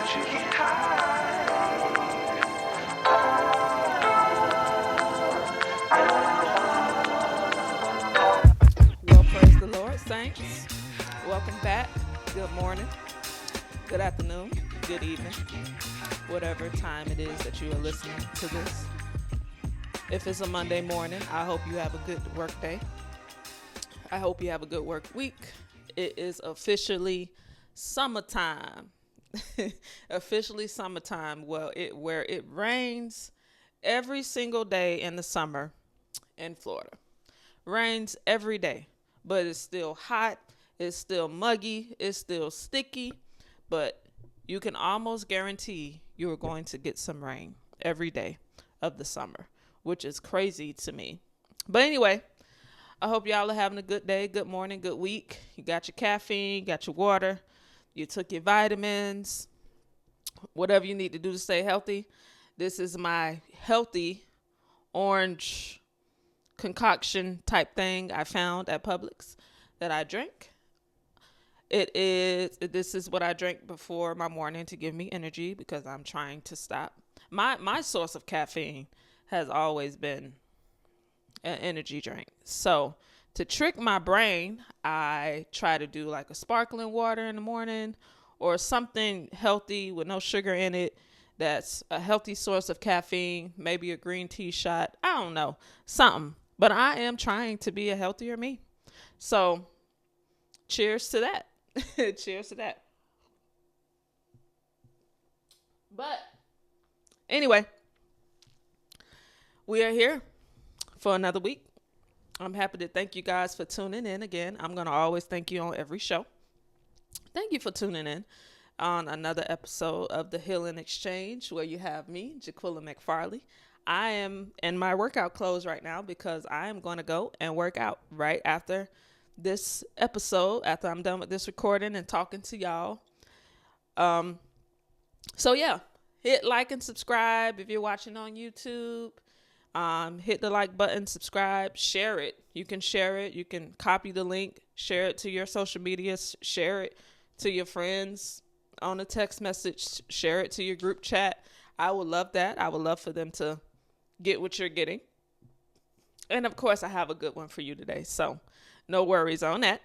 Well, praise the Lord, saints. Welcome back. Good morning, good afternoon, good evening, whatever time it is that you are listening to this. If it's a Monday morning, I hope you have a good work day. I hope you have a good work week. It is officially summertime. Officially summertime. Well, where it rains every single day in the summer in Florida. Rains every day, but it's still hot, it's still muggy, it's still sticky, but you can almost guarantee you are going to get some rain every day of the summer, which is crazy to me. But anyway, I hope y'all are having a good day, good morning, good week. You got your caffeine, you got your water, you took your vitamins, whatever you need to do to stay healthy. This is my healthy orange concoction type thing I found at Publix that I drink. This is what I drink before my morning to give me energy because I'm trying to stop. My source of caffeine has always been an energy drink. So to trick my brain, I try to do like a sparkling water in the morning or something healthy with no sugar in it. That's a healthy source of caffeine, maybe a green tea shot. I don't know, something. But I am trying to be a healthier me. So cheers to that. Cheers to that. But anyway, we are here for another week. I'm happy to thank you guys for tuning in again. I'm going to always thank you on every show. Thank you for tuning in on another episode of the Healing Exchange, where you have me, Jaquilla McFarley. I am in my workout clothes right now because I am going to go and work out right after this episode, after I'm done with this recording and talking to y'all. So yeah, hit like and subscribe if you're watching on YouTube. Hit the like button, subscribe, share it. You can share it. You can copy the link, share it to your social media, share it to your friends on a text message, share it to your group chat. I would love that. I would love for them to get what you're getting. And of course, I have a good one for you today. So no worries on that.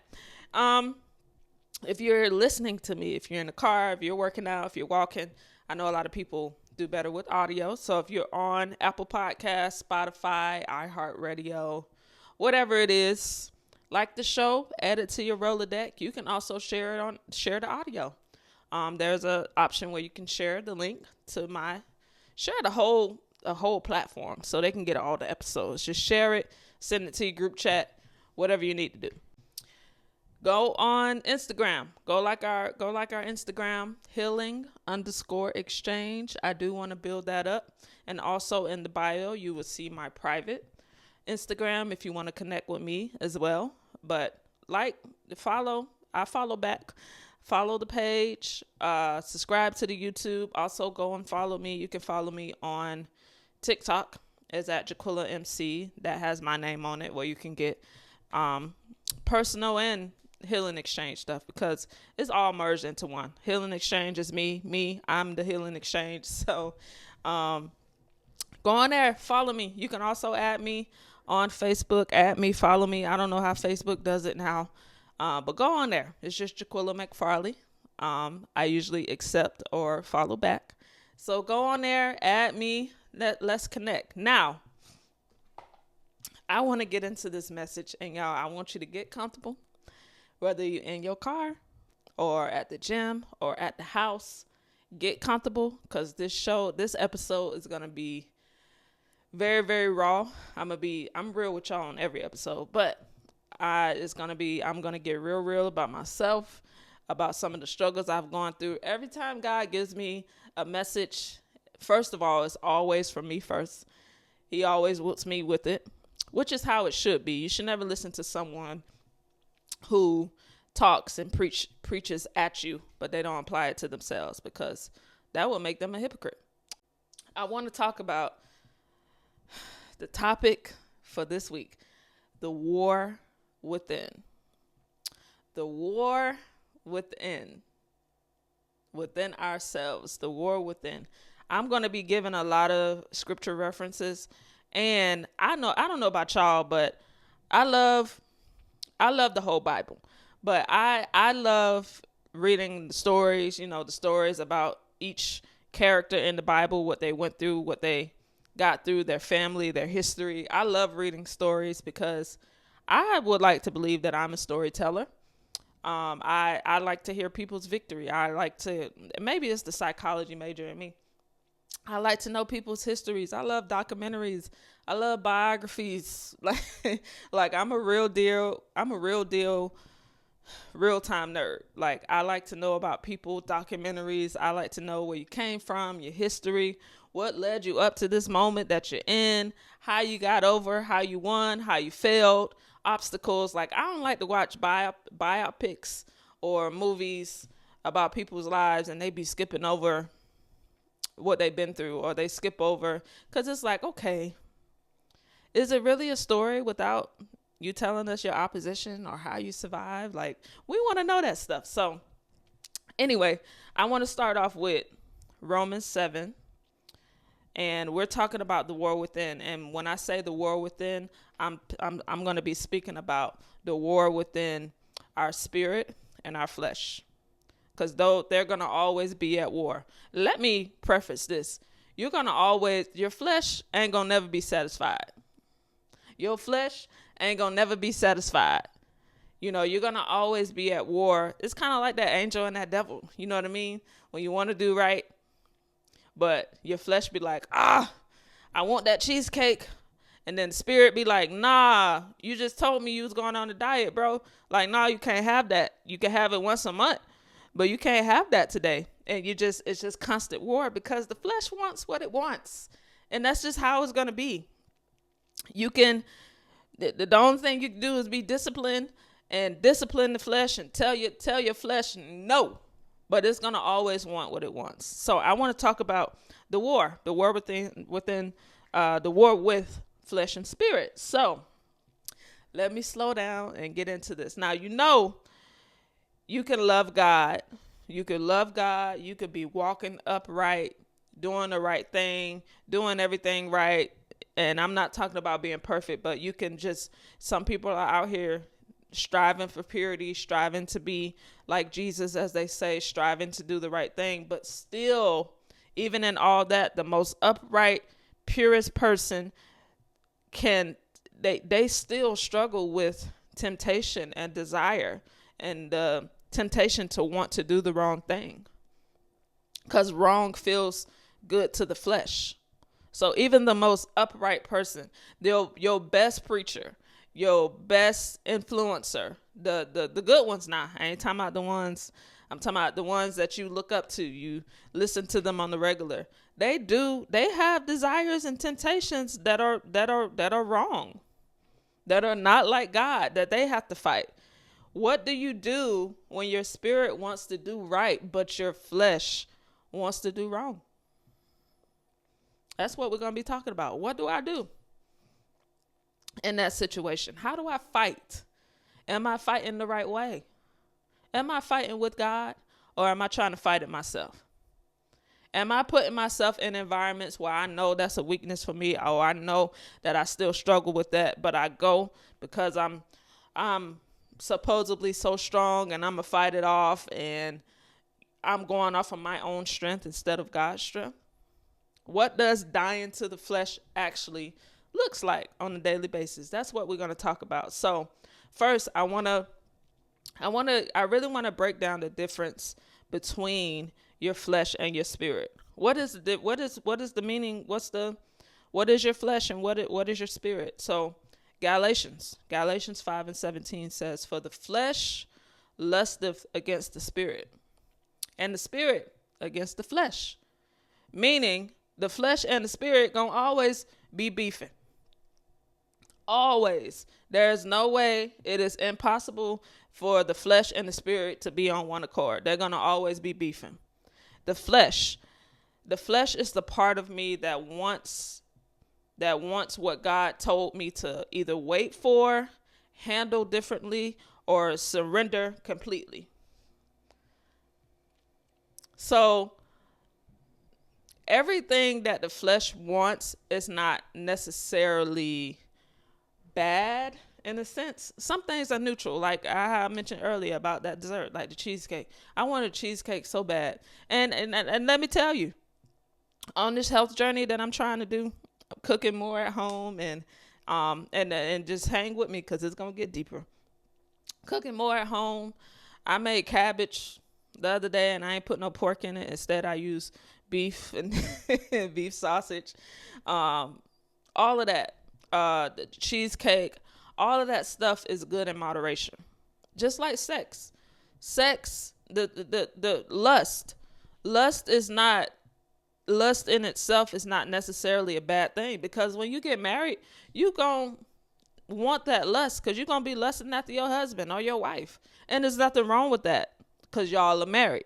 If you're listening to me, if you're in the car, if you're working out, if you're walking, I know a lot of people do better with audio. So if you're on Apple Podcasts, Spotify, iHeartRadio, whatever it is, like the show, add it to your Rolodex. You can also share the audio. There's an option where you can share the link to share the whole platform so they can get all the episodes. Just share it, send it to your group chat, whatever you need to do. Go on Instagram. Go like our Instagram, healing_exchange. I do want to build that up. And also in the bio, you will see my private Instagram if you want to connect with me as well. But follow, I follow back. Follow the page, subscribe to the YouTube. Also go and follow me. You can follow me on TikTok is at Jaquilla MC. That has my name on it, where you can get personal and Healing Exchange stuff because it's all merged into one. Healing Exchange is me. I'm the Healing Exchange. So go on there, follow me. You can also add me on Facebook. Add me, follow me. I don't know how Facebook does it now. But go on there. It's just Jaquilla McFarley. I usually accept or follow back. So go on there, add me. Let's connect. Now, I want to get into this message, and y'all, I want you to get comfortable, whether you're in your car or at the gym or at the house. Get comfortable because this episode is going to be very, very raw. I'm real with y'all on every episode, but I'm going to get real about myself, about some of the struggles I've gone through. Every time God gives me a message, first of all, it's always from me first. He always whoops me with it, which is how it should be. You should never listen to someone who talks and preaches at you, but they don't apply it to themselves, because that will make them a hypocrite. I want to talk about the topic for this week, the war within. The war within. within ourselves, the war within. I'm going to be giving a lot of scripture references, and I don't know about y'all, but I love the whole Bible. But I love reading the stories, the stories about each character in the Bible, what they went through, what they got through, their family, their history. I love reading stories because I would like to believe that I'm a storyteller. I like to hear people's victory. I like to, maybe it's the psychology major in me. I like to know people's histories. I love documentaries. I love biographies. Like I'm a real deal, real time nerd. Like I like to know about people, documentaries. I like to know where you came from, your history, what led you up to this moment that you're in, how you got over, how you won, how you failed, obstacles. Like I don't like to watch biopics or movies about people's lives and they be skipping over what they've been through, or they skip over, because it's like, okay, is it really a story without you telling us your opposition or how you survived? Like, we want to know that stuff. So anyway, I want to start off with Romans 7, and we're talking about the war within. And when I say the war within, I'm going to be speaking about the war within our spirit and our flesh, because though they're going to always be at war. Let me preface this. Your flesh ain't going to never be satisfied. Your flesh ain't going to never be satisfied. You're going to always be at war. It's kind of like that angel and that devil. You know what I mean? When you want to do right, but your flesh be like, I want that cheesecake. And then the spirit be like, nah, you just told me you was going on a diet, bro. Like, nah, you can't have that. You can have it once a month, but you can't have that today. And it's just constant war, because the flesh wants what it wants. And that's just how it's going to be. The only thing you can do is be disciplined and discipline the flesh and tell your flesh no, but it's going to always want what it wants. So I want to talk about the war within the war with flesh and spirit. So let me slow down and get into this. Now, you can love God. You could love God. You could be walking upright, doing the right thing, doing everything right. And I'm not talking about being perfect, but some people are out here striving for purity, striving to be like Jesus, as they say, striving to do the right thing. But still, even in all that, the most upright, purest person they still struggle with temptation and desire, and temptation to want to do the wrong thing, because wrong feels good to the flesh. So even the most upright person, your best preacher, your best influencer, the good ones now. I ain't talking about the ones. I'm talking about the ones that you look up to. You listen to them on the regular. They have desires and temptations that are wrong, that are not like God, that they have to fight. What do you do when your spirit wants to do right, but your flesh wants to do wrong? That's what we're going to be talking about. What do I do in that situation? How do I fight? Am I fighting the right way? Am I fighting with God, or am I trying to fight it myself? Am I putting myself in environments where I know that's a weakness for me, or I know that I still struggle with that, but I go because I'm supposedly so strong and I'm going to fight it off, and I'm going off of my own strength instead of God's strength? What does dying to the flesh actually looks like on a daily basis? That's what we're going to talk about. So first, I really want to break down the difference between your flesh and your spirit. What is the meaning? What is your flesh and what is your spirit? So Galatians 5:17 says, "For the flesh lusteth against the spirit, and the spirit against the flesh." Meaning the flesh and the spirit gonna always be beefing. Always. There is no way, it is impossible for the flesh and the spirit to be on one accord. They're gonna always be beefing. The flesh is the part of me that wants what God told me to either wait for, handle differently, or surrender completely. So everything that the flesh wants is not necessarily bad in a sense. Some things are neutral, like I mentioned earlier about that dessert, like the cheesecake. I wanted cheesecake so bad, and let me tell you, on this health journey that I'm trying to do, cooking more at home and just hang with me because it's gonna get deeper. Cooking more at home. I made cabbage the other day and I ain't put no pork in it. Instead, I use beef and beef sausage, all of that, the cheesecake, all of that stuff is good in moderation. Just like sex, the lust is not lust in itself is not necessarily a bad thing, because when you get married, you gon' want that lust because you're gonna be lusting after your husband or your wife, and there's nothing wrong with that because y'all are married.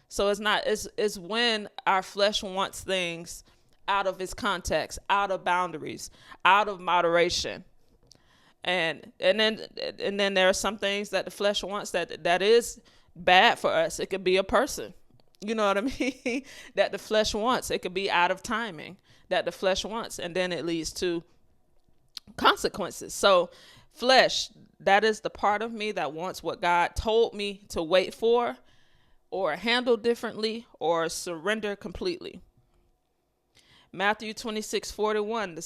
So it's when our flesh wants things out of its context, out of boundaries, out of moderation. And then there are some things that the flesh wants that is bad for us. It could be a person. You know what I mean? That the flesh wants. It could be out of timing that the flesh wants. And then it leads to consequences. So flesh, that is the part of me that wants what God told me to wait for or handle differently or surrender completely. Matthew 26:41, the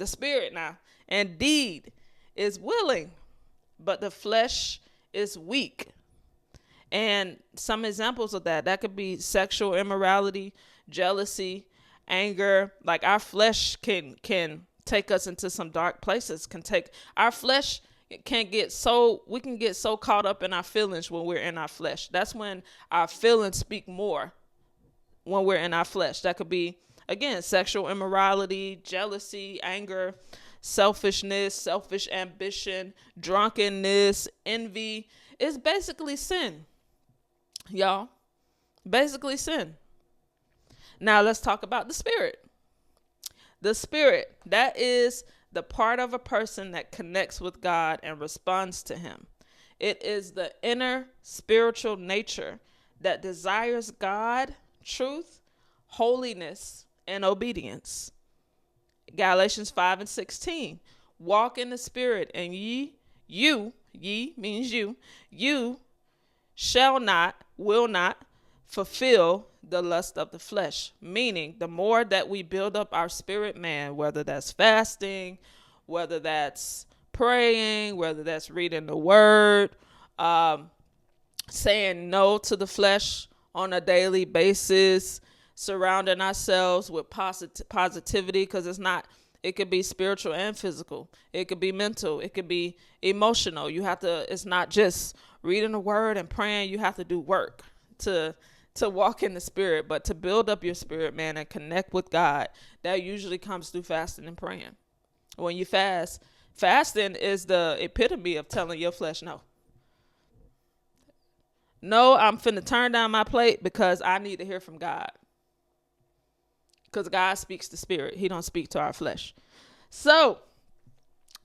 spirit now indeed is willing, but the flesh is weak. And some examples of that could be sexual immorality, jealousy, anger. Like our flesh can take us into some dark places. Our flesh can get so caught up in our feelings when we're in our flesh. That's when our feelings speak more when we're in our flesh. That could be, again, sexual immorality, jealousy, anger, selfishness, selfish ambition, drunkenness, envy. It's basically sin, y'all. Basically sin. Now let's talk about the spirit. The spirit, that is the part of a person that connects with God and responds to him. It is the inner spiritual nature that desires God, truth, holiness, and obedience. Galatians 5:16. Walk in the spirit, and ye means you will not fulfill the lust of the flesh. Meaning, the more that we build up our spirit man, whether that's fasting, whether that's praying, whether that's reading the word, saying no to the flesh on a daily basis, surrounding ourselves with positivity, because it could be spiritual and physical. It could be mental. It could be emotional. It's not just reading the word and praying. You have to do work to walk in the spirit, but to build up your spirit, man, and connect with God. That usually comes through fasting and praying. When you fasting is the epitome of telling your flesh no. No, I'm finna turn down my plate because I need to hear from God. Because God speaks to spirit. He don't speak to our flesh. So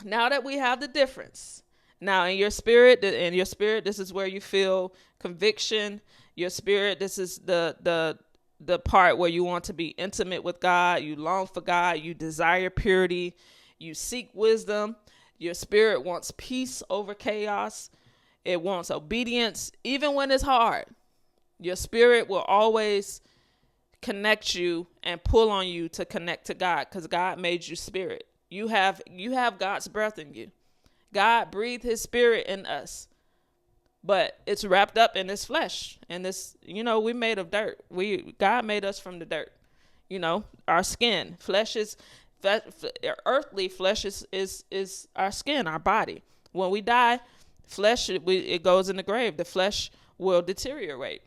now that we have the difference, now in your spirit, this is where you feel conviction. Your spirit, this is the part where you want to be intimate with God. You long for God. You desire purity. You seek wisdom. Your spirit wants peace over chaos. It wants obedience, even when it's hard. Your spirit will always connect you and pull on you to connect to God, because God made you spirit. You have God's breath in you. God breathed his spirit in us, but it's wrapped up in this flesh. And this, we made of dirt. God made us from the dirt. Our skin, earthly flesh is our skin, our body. When we die, flesh, it goes in the grave. The flesh will deteriorate.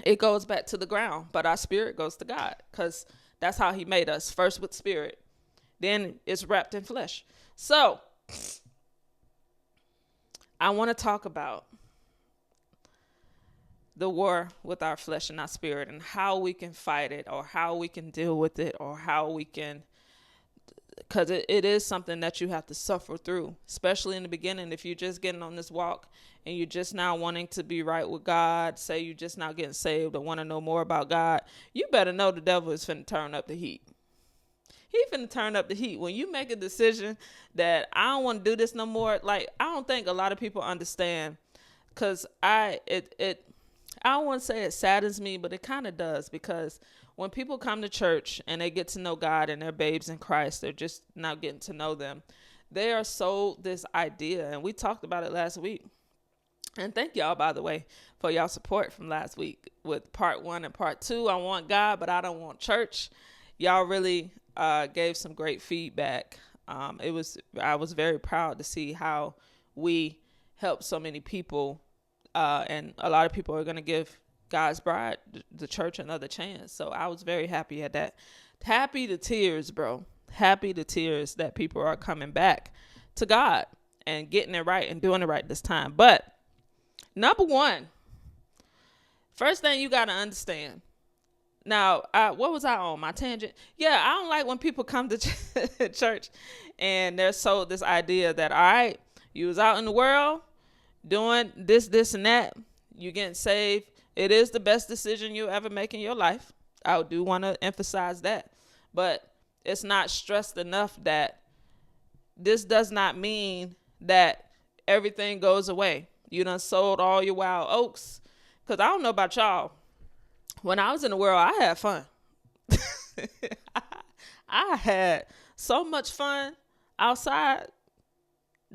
It goes back to the ground, but our spirit goes to God, because that's how he made us, first with spirit, then it's wrapped in flesh. So I want to talk about the war with our flesh and our spirit, and how we can fight it, or how we can deal with it, or how we can because it is something that you have to suffer through, especially in the beginning. If you're just getting on this walk and you're just now wanting to be right with God, say you're just now getting saved or want to know more about God, you better know the devil is finna turn up the heat. He finna turn up the heat. When you make a decision that I don't want to do this no more, like, I don't think a lot of people understand, because I don't want to say it saddens me, but it kind of does, because when people come to church and they get to know God and they're babes in Christ, they're just now getting to know them. They are sold this idea, and we talked about it last week. And thank y'all, by the way, for y'all support from last week with part 1 and part 2. I want God, but I don't want church. Y'all really gave some great feedback. I was very proud to see how we helped so many people, and a lot of people are going to give God's bride, the church, another chance. So I was very happy at that. Happy to tears, bro. Happy to tears that people are coming back to God and getting it right and doing it right this time. But number one, first thing you got to understand. Now, what was I on? My tangent? Yeah, I don't like when people come to church and they're sold this idea that, all right, you was out in the world doing this, and that. You getting saved. It is the best decision you ever make in your life. I do want to emphasize that. But it's not stressed enough that this does not mean that everything goes away. You done sold all your wild oats. Because I don't know about y'all. When I was in the world, I had fun. I had so much fun outside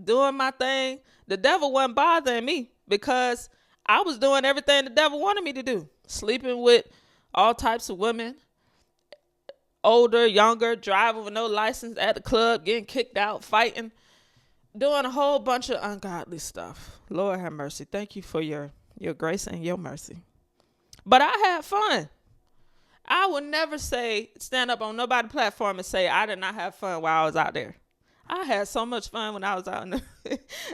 doing my thing. The devil wasn't bothering me because I was doing everything the devil wanted me to do. Sleeping with all types of women, older, younger, driving with no license at the club, getting kicked out, fighting, doing a whole bunch of ungodly stuff. Lord have mercy. Thank you for your grace and your mercy. But I had fun. I would never stand up on nobody's platform and say I did not have fun while I was out there. I had so much fun when I was out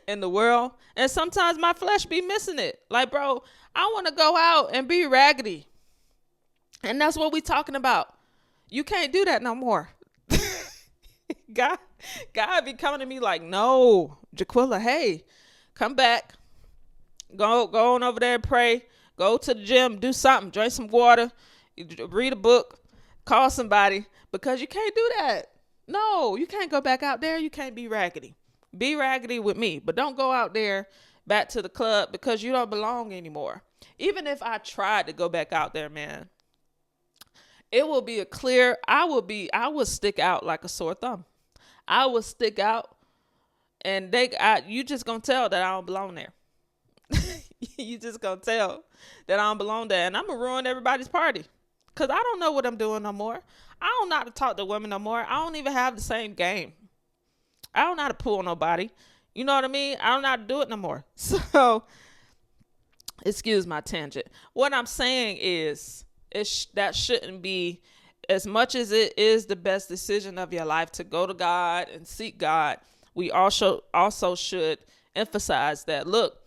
in the world. And sometimes my flesh be missing it. Like, bro, I want to go out and be raggedy. And that's what we talking about. You can't do that no more. God be coming to me like, no, Jaquilla, hey, come back. Go on over there and pray. Go to the gym, do something, drink some water, read a book, call somebody, because you can't do that. No, you can't go back out there. You can't be raggedy. Be raggedy with me, but don't go out there back to the club because you don't belong anymore. Even if I tried to go back out there, man, it will be I will stick out like a sore thumb. I will stick out, and you just gonna tell that I don't belong there. You just gonna tell that I don't belong there, and I'm gonna ruin everybody's party because I don't know what I'm doing no more. I don't know how to talk to women no more. I don't even have the same game. I don't know how to pull nobody. You know what I mean? I don't know how to do it no more. So, excuse my tangent. What I'm saying is, that shouldn't be, as much as it is the best decision of your life to go to God and seek God, we also should emphasize that, look,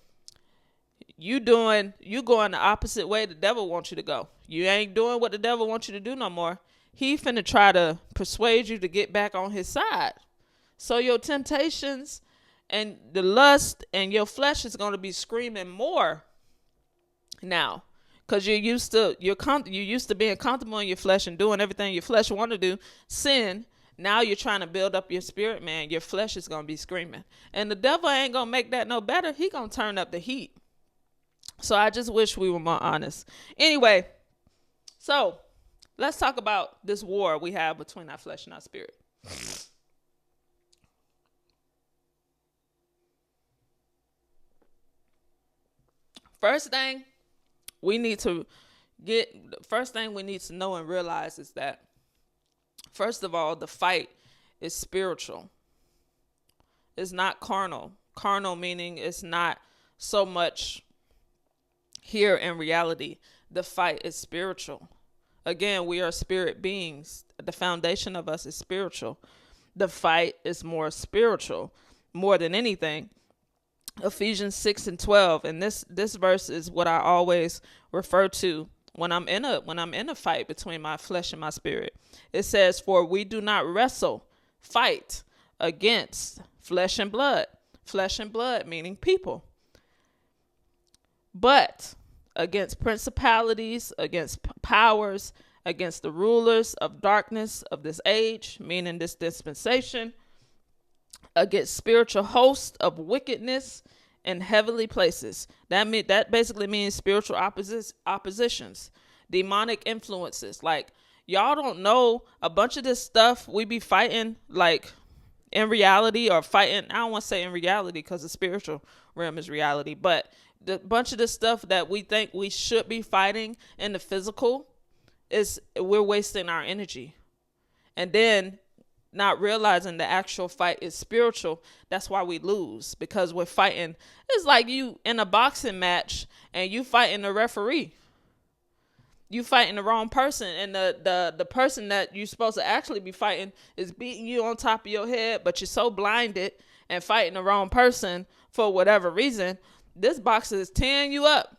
you going the opposite way the devil wants you to go. You ain't doing what the devil wants you to do no more. He finna try to persuade you to get back on his side. So your temptations and the lust and your flesh is going to be screaming more now, because you're used to being comfortable in your flesh and doing everything your flesh want to do. Sin. Now you're trying to build up your spirit, man. Your flesh is going to be screaming, and the devil ain't going to make that no better. He going to turn up the heat. So I just wish we were more honest. Anyway, so let's talk about this war we have between our flesh and our spirit. First thing we need to know and realize is that, first of all, the fight is spiritual. It's not carnal. Carnal meaning it's not so much here in reality. The fight is spiritual. Again, we are spirit beings. The foundation of us is spiritual. The fight is more spiritual, more than anything. Ephesians 6:12, and this verse is what I always refer to when I'm in a fight between my flesh and my spirit. It says, "For we do not wrestle fight against flesh and blood. Flesh and blood meaning people. But against principalities, against powers, against the rulers of darkness of this age, meaning this dispensation, against spiritual hosts of wickedness in heavenly places. That basically means spiritual oppositions, demonic influences. Like, y'all don't know a bunch of this stuff we be fighting, like in reality, or fighting. I don't want to say in reality because the spiritual realm is reality, but the bunch of the stuff that we think we should be fighting in the physical is we're wasting our energy. And then not realizing the actual fight is spiritual. That's why we lose, because we're fighting. It's like you in a boxing match and you fighting the referee. You fighting the wrong person, and the person that you're supposed to actually be fighting is beating you on top of your head, but you're so blinded and fighting the wrong person for whatever reason. This boxer is tearing you up,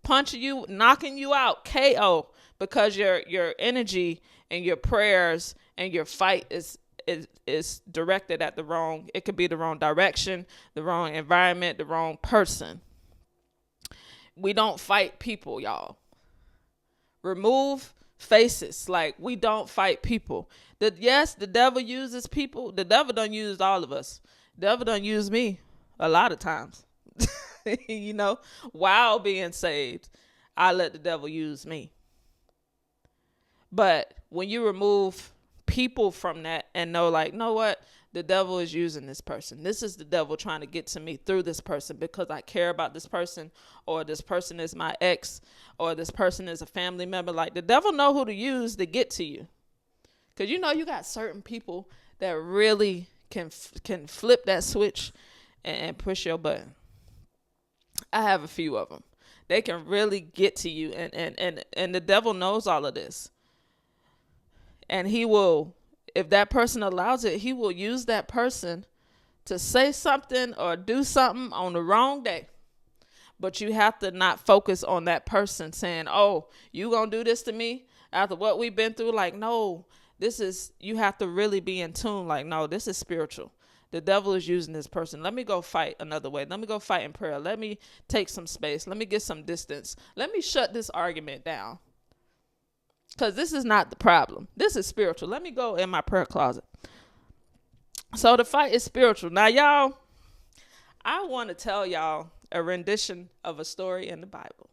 punching you, knocking you out, KO, because your energy and your prayers and your fight is directed at the wrong. It could be the wrong direction, the wrong environment, the wrong person. We don't fight people, y'all. Remove faces. Like, we don't fight people. Yes, the devil uses people. The devil done use all of us. The devil done use me a lot of times. While being saved, I let the devil use me. But when you remove people from that and know, like, know what? The devil is using this person. This is the devil trying to get to me through this person because I care about this person, or this person is my ex, or this person is a family member. Like, the devil know who to use to get to you. Because you got certain people that really can flip that switch and push your button. I have a few of them. They can really get to you, and the devil knows all of this. And he will, if that person allows it, he will use that person to say something or do something on the wrong day. But you have to not focus on that person saying, oh, you gonna do this to me after what we've been through? Like, no, you have to really be in tune. Like, no, this is spiritual. The devil is using this person. Let me go fight another way. Let me go fight in prayer. Let me take some space. Let me get some distance. Let me shut this argument down. Because this is not the problem. This is spiritual. Let me go in my prayer closet. So the fight is spiritual. Now, y'all, I want to tell y'all a rendition of a story in the Bible.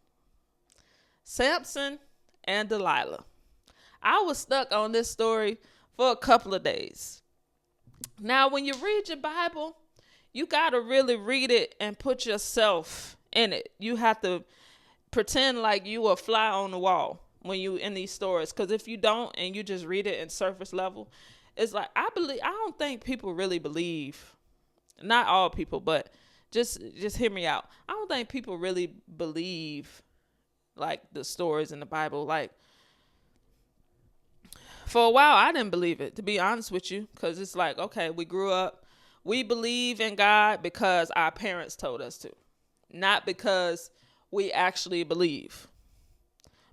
Samson and Delilah. I was stuck on this story for a couple of days. Now, when you read your Bible, you got to really read it and put yourself in it. You have to pretend like you a fly on the wall when you in these stories. Because if you don't and you just read it in surface level, it's like, I don't think people really believe, not all people, but just hear me out. I don't think people really believe like the stories in the Bible. Like, for a while, I didn't believe it, to be honest with you, because it's like, okay, we grew up, we believe in God because our parents told us to, not because we actually believe.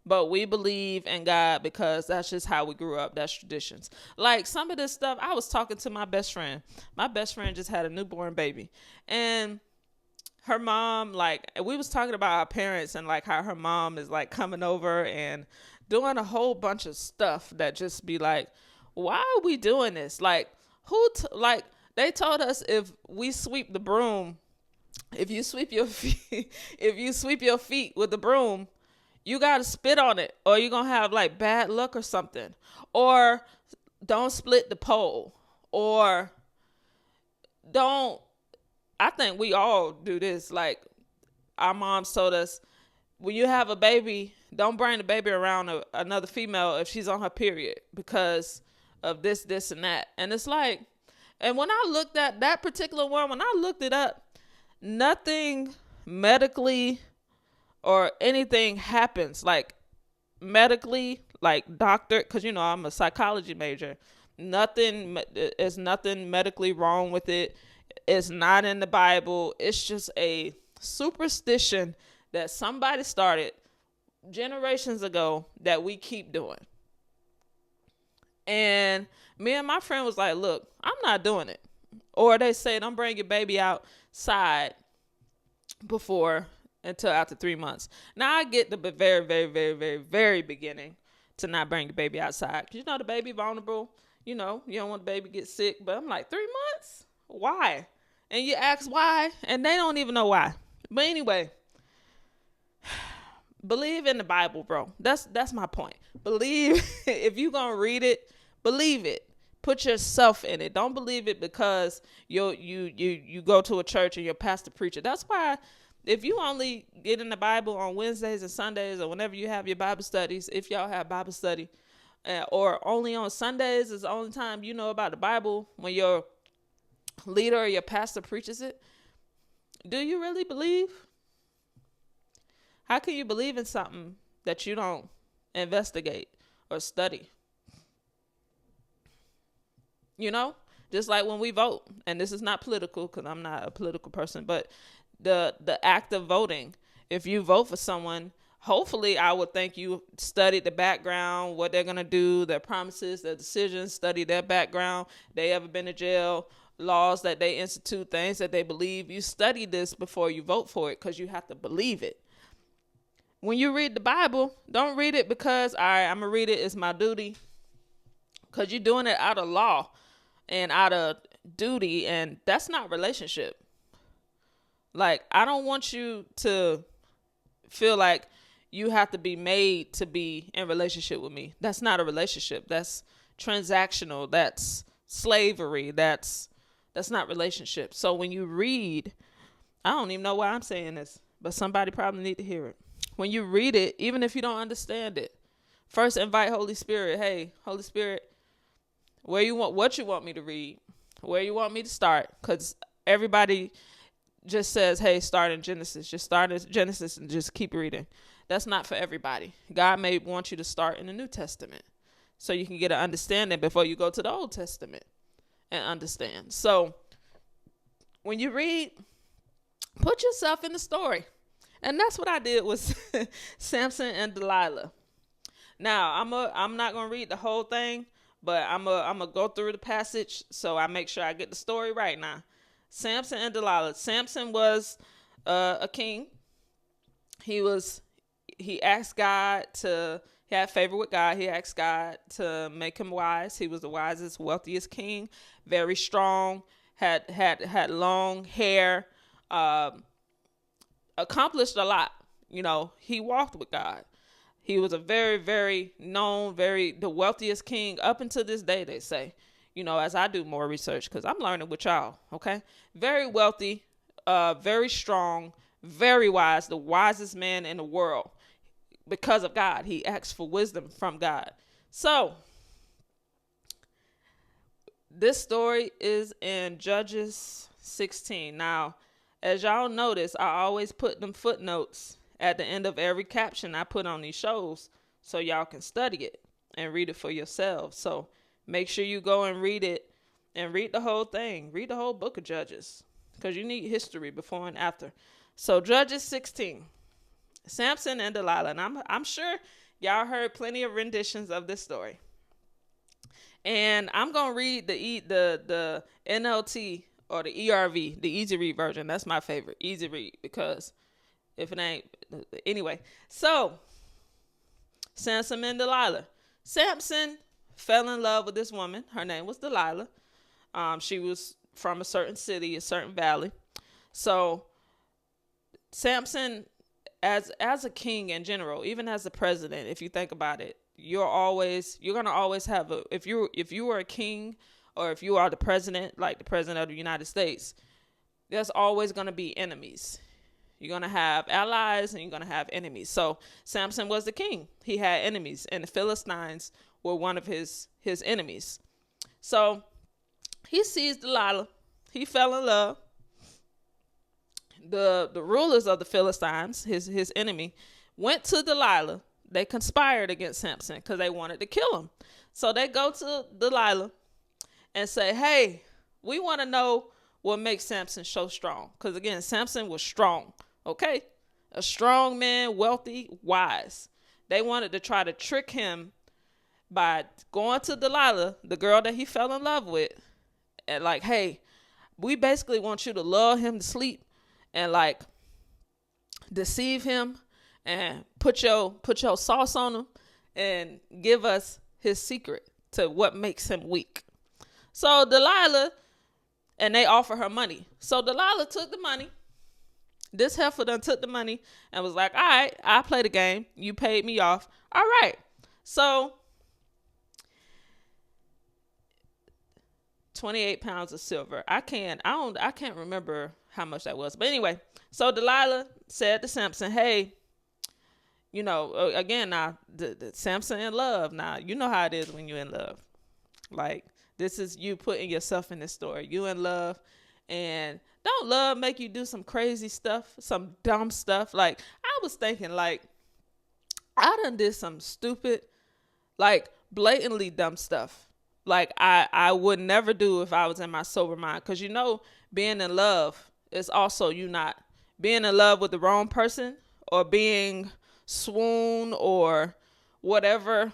But we believe in God because that's just how we grew up. That's traditions. Like, some of this stuff, I was talking to my best friend. My best friend just had a newborn baby. And her mom, like, we was talking about our parents and, like, how her mom is, like, coming over and doing a whole bunch of stuff that just be like, why are we doing this? Like, they told us if we sweep the broom, if you sweep your feet with the broom, you got to spit on it, or you're going to have like bad luck or something. Or don't split the pole, or I think we all do this. Like, our moms told us, when you have a baby, don't bring the baby around another female if she's on her period because of this, and that. And it's like, and when I looked at that particular one, when I looked it up, nothing medically or anything happens, like medically, like doctor, because I'm a psychology major. There's nothing medically wrong with it. It's not in the Bible. It's just a superstition that somebody started generations ago that we keep doing. And me and my friend was like, look, I'm not doing it. Or they say, don't bring your baby outside before until after 3 months. Now I get the very, very, very, very, very beginning to not bring the baby outside. Because, the baby vulnerable. You don't want the baby to get sick. But I'm like, 3 months? Why? And you ask why, and they don't even know why. But anyway, believe in the Bible, bro. That's my point. Believe. If you're going to read it, believe it. Put yourself in it. Don't believe it because you go to a church and your pastor preacher. That's why if you only get in the Bible on Wednesdays and Sundays or whenever you have your Bible studies, if y'all have Bible study, or only on Sundays is the only time you know about the Bible when your leader or your pastor preaches it, do you really believe? How can you believe in something that you don't investigate or study? Just like when we vote, and this is not political because I'm not a political person, but the act of voting, if you vote for someone, hopefully I would think you studied the background, what they're going to do, their promises, their decisions, study their background, they ever been to jail, laws that they institute, things that they believe. You study this before you vote for it because you have to believe it. When you read the Bible, don't read it because, all right, I'm going to read it, it's my duty, because you're doing it out of law and out of duty, and that's not relationship. Like, I don't want you to feel like you have to be made to be in relationship with me. That's not a relationship. That's transactional. That's slavery. That's not relationship. So when you read, I don't even know why I'm saying this, but somebody probably need to hear it. When you read it, even if you don't understand it, first invite Holy Spirit. Hey, Holy Spirit, what you want me to read, where you want me to start, because everybody just says, hey, start in Genesis. Just start in Genesis and just keep reading. That's not for everybody. God may want you to start in the New Testament so you can get an understanding before you go to the Old Testament and understand. So when you read, put yourself in the story. And that's what I did with Samson and Delilah. Now, I'm not going to read the whole thing, but I'm gonna go through the passage so I make sure I get the story right now. Samson and Delilah. Samson was a king. He asked God he had favor with God. He asked God to make him wise. He was the wisest, wealthiest king, very strong, had long hair, accomplished a lot. He walked with God. He was a very, very known, the wealthiest king up until this day, they say, as I do more research, because I'm learning with y'all, okay? Very wealthy, very strong, very wise, the wisest man in the world because of God. He asked for wisdom from God. So, this story is in Judges 16. Now, as y'all notice, I always put them footnotes at the end of every caption I put on these shows so y'all can study it and read it for yourselves. So make sure you go and read it and read the whole thing. Read the whole book of Judges because you need history before and after. So Judges 16, Samson and Delilah. And I'm sure y'all heard plenty of renditions of this story. And I'm going to read the NLT or the ERV, the easy read version. That's my favorite, easy read, because if it ain't, anyway. So, Samson and Delilah. Samson fell in love with this woman. Her name was Delilah. She was from a certain city, a certain valley. So, Samson, as a king in general, even as a president, if you think about it, you're gonna always have if you were a king or if you are the president, like the president of the United States, there's always gonna be enemies. You're going to have allies and you're going to have enemies. So Samson was the king. He had enemies, and the Philistines were one of his enemies. So he sees Delilah. He fell in love. The rulers of the Philistines, his enemy, went to Delilah. They conspired against Samson because they wanted to kill him. So they go to Delilah and say, hey, we want to know what makes Samson so strong. Because again, Samson was strong. Okay, a strong man, wealthy, wise. They wanted to try to trick him by going to Delilah, the girl that he fell in love with, and like, hey, we basically want you to lull him to sleep and like deceive him and put your sauce on him and give us his secret to what makes him weak. So Delilah, and they offer her money. So Delilah took the money. This heifer done took the money and was like, all right, I play the game. You paid me off. All right. So 28 pounds of silver. I can't remember how much that was. But anyway, so Delilah said to Samson, hey, you know, again, now, the Samson in love. Now, you know how it is when you're in love. Like, this is you putting yourself in this story. You in love, and don't love make you do some crazy stuff, some dumb stuff. Like, I was thinking, like, I done did some stupid, like, blatantly dumb stuff. Like, I would never do if I was in my sober mind. Because, you know, being in love is also you not being in love with the wrong person or being swoon or whatever.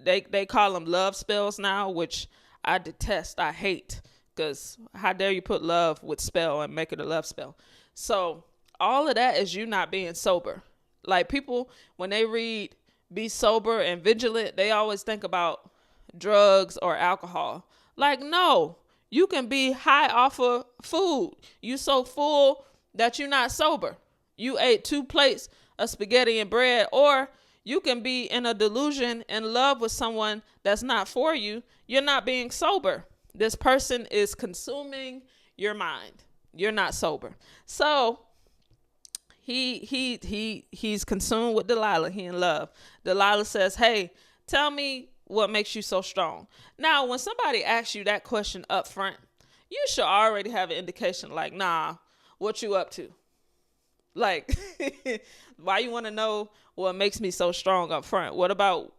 They call them love spells now, which I detest. I hate, because how dare you put love with spell and make it a love spell. So all of that is you not being sober. Like, people, when they read be sober and vigilant, they always think about drugs or alcohol. Like, no, you can be high off of food. You so full that you're not sober. You ate 2 plates of spaghetti and bread, or you can be in a delusion in love with someone that's not for you. You're not being sober. This person is consuming your mind. You're not sober. So he's consumed with Delilah. He in love. Delilah says, hey, tell me what makes you so strong. Now, when somebody asks you that question up front, you should already have an indication like, nah, what you up to? Like, why you want to know what makes me so strong up front? What about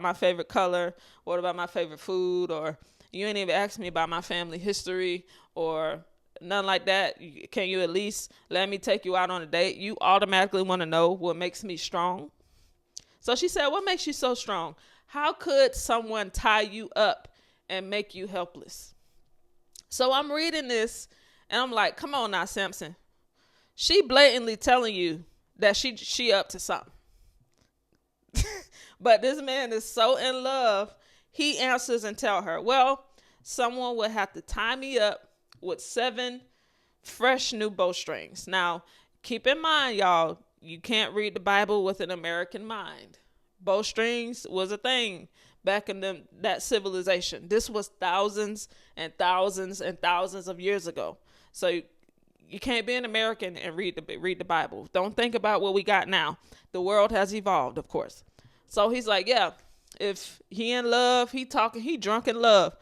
my favorite color? What about my favorite food? Or you ain't even asked me about my family history or nothing like that. Can you at least let me take you out on a date? You automatically want to know what makes me strong. So she said, what makes you so strong? How could someone tie you up and make you helpless? So I'm reading this and I'm like, come on now, Samson. She blatantly telling you that she up to something. But this man is so in love, he answers and tell her, well, someone would have to tie me up with 7 fresh new bowstrings. Now, keep in mind, y'all, you can't read the Bible with an American mind. Bowstrings was a thing back in that civilization. This was thousands and thousands and thousands of years ago. So you can't be an American and read the Bible. Don't think about what we got now. The world has evolved, of course. So he's like, yeah, if he in love, he drunk in love.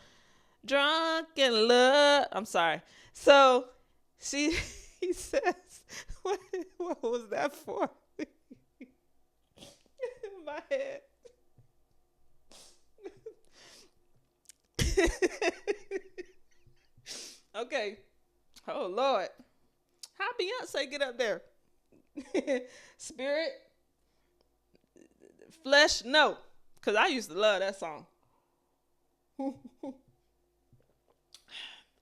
Drunk in love. I'm sorry. So he says, what was that for? My head. Okay. Oh, Lord. How Beyonce get up there? Spirit? Flesh? No. Because I used to love that song.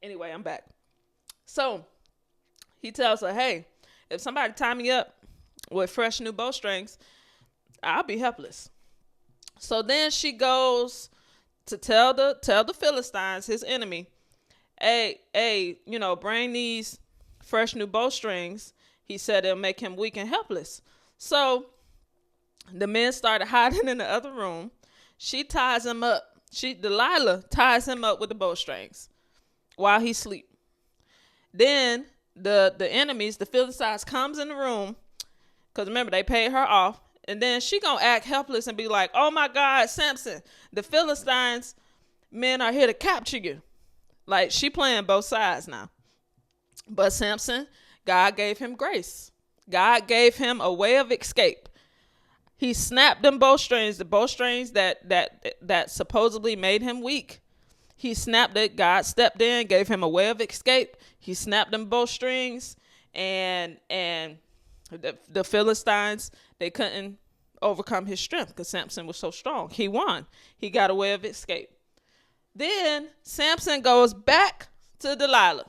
Anyway, I'm back. So, he tells her, hey, if somebody tie me up with fresh new bowstrings, I'll be helpless. So then she goes to tell the Philistines, his enemy, hey, bring these fresh new bowstrings. He said it'll make him weak and helpless. So the men started hiding in the other room. She ties him up. Delilah ties him up with the bowstrings while he sleep. Then the enemies, the Philistines, comes in the room, because remember, they paid her off. And then she gonna act helpless and be like, oh my God, Samson, the Philistines men are here to capture you. Like, she playing both sides now. But Samson, God gave him grace. God gave him a way of escape. He snapped them bowstrings, the bowstrings that supposedly made him weak. He snapped it. God stepped in, gave him a way of escape. He snapped them bowstrings, and the Philistines, they couldn't overcome his strength because Samson was so strong. He won. He got a way of escape. Then Samson goes back to Delilah.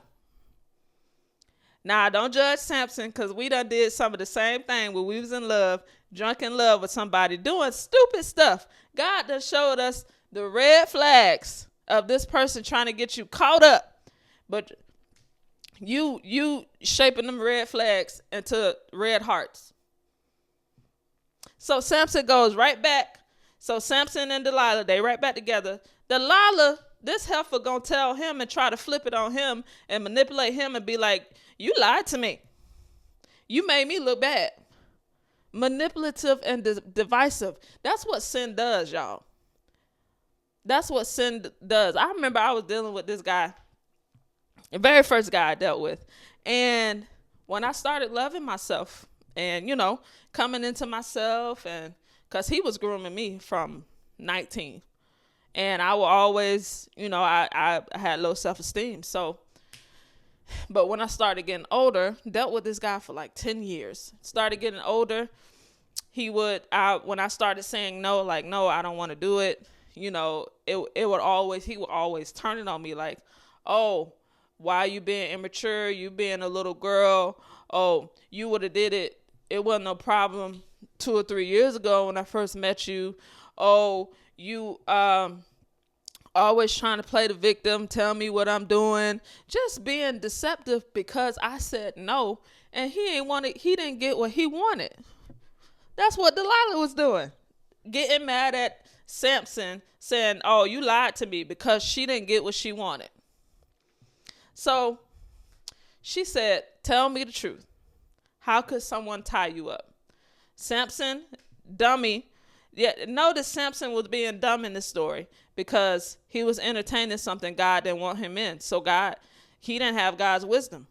Now, don't judge Samson because we done did some of the same thing when we was in love, drunk in love with somebody, doing stupid stuff. God done showed us the red flags of this person trying to get you caught up. But you shaping them red flags into red hearts. So Samson goes right back. So Samson and Delilah, they right back together. Delilah, this heifer gonna tell him and try to flip it on him and manipulate him and be like, you lied to me. You made me look bad. Manipulative and divisive. That's what sin does, y'all. That's what sin does. I remember I was dealing with this guy, the very first guy I dealt with. And when I started loving myself and, coming into myself, and because he was grooming me from 19. And I will always, I had low self-esteem. So, but when I started getting older, dealt with this guy for like 10 years. Started getting older. When I started saying no, like, no, I don't want to do it. He would always turn it on me like, oh, why you being immature? You being a little girl. Oh, you would have did it. It wasn't no problem 2 or 3 years ago when I first met you. Oh, you always trying to play the victim, tell me what I'm doing, just being deceptive because I said no, and he didn't get what he wanted. That's what Delilah was doing. Getting mad at Samson, saying, oh, you lied to me because she didn't get what she wanted. So she said, tell me the truth. How could someone tie you up? Samson, dummy. Yeah, notice Samson was being dumb in this story because he was entertaining something God didn't want him in. So he didn't have God's wisdom.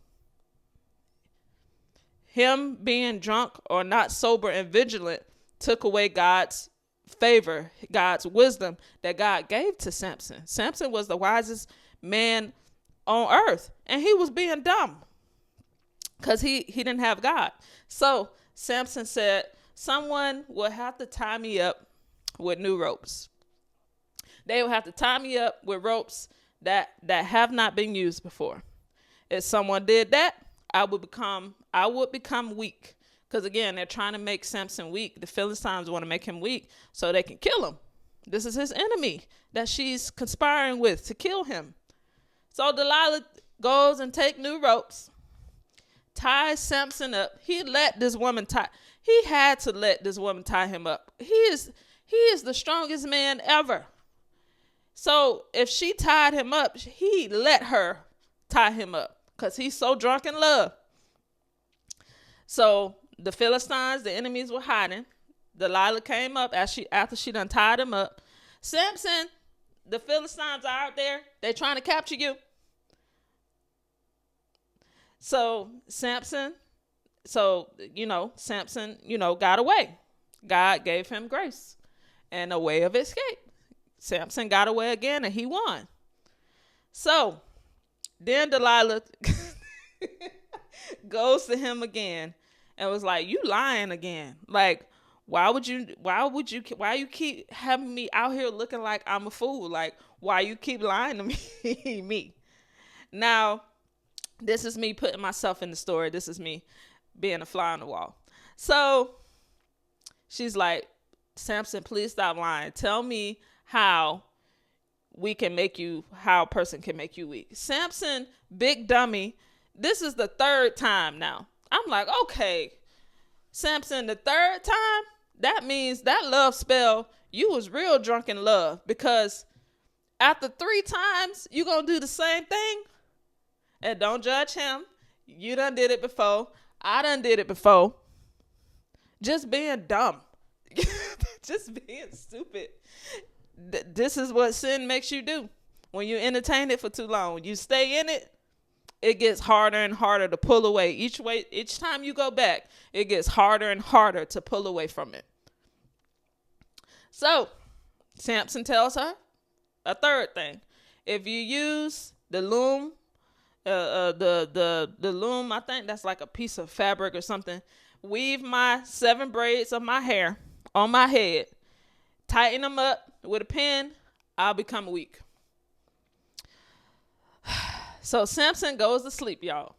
Him being drunk or not sober and vigilant took away God's favor, God's wisdom that God gave to Samson. Samson was the wisest man on earth, and he was being dumb because he didn't have God. So Samson said, someone will have to tie me up with new ropes. They will have to tie me up with ropes that have not been used before. If someone did that, I would become weak. Because again, they're trying to make Samson weak. The Philistines want to make him weak so they can kill him. This is his enemy that she's conspiring with to kill him. So Delilah goes and take new ropes, ties Samson up. He had to let this woman tie him up. He is the strongest man ever. So if she tied him up, he let her tie him up because he's so drunk in love. So the Philistines, the enemies, were hiding. Delilah came up after she done tied him up. Samson, the Philistines are out there. They're trying to capture you. So Samson, got away. God gave him grace and a way of escape. Samson got away again and he won. So then Delilah goes to him again and was like, you lying again. Like, why you keep having me out here looking like I'm a fool? Like, why you keep lying to me? Now, this is me putting myself in the story. This is me being a fly on the wall. So she's like, Samson, please stop lying. Tell me how a person can make you weak. Samson, big dummy. This is the third time now. I'm like, okay, Samson, the third time, that means that love spell, you was real drunk in love, because after 3 times, you gonna do the same thing. And don't judge him. You done did it before. I done did it before. Just being dumb. Just being stupid. This is what sin makes you do. When you entertain it for too long, when you stay in it, it gets harder and harder to pull away. Each time you go back, it gets harder and harder to pull away from it. So Samson tells her a third thing. If you use the loom, the loom, I think that's like a piece of fabric or something, weave my 7 braids of my hair on my head, tighten them up with a pin, I'll become weak. So Samson goes to sleep, y'all.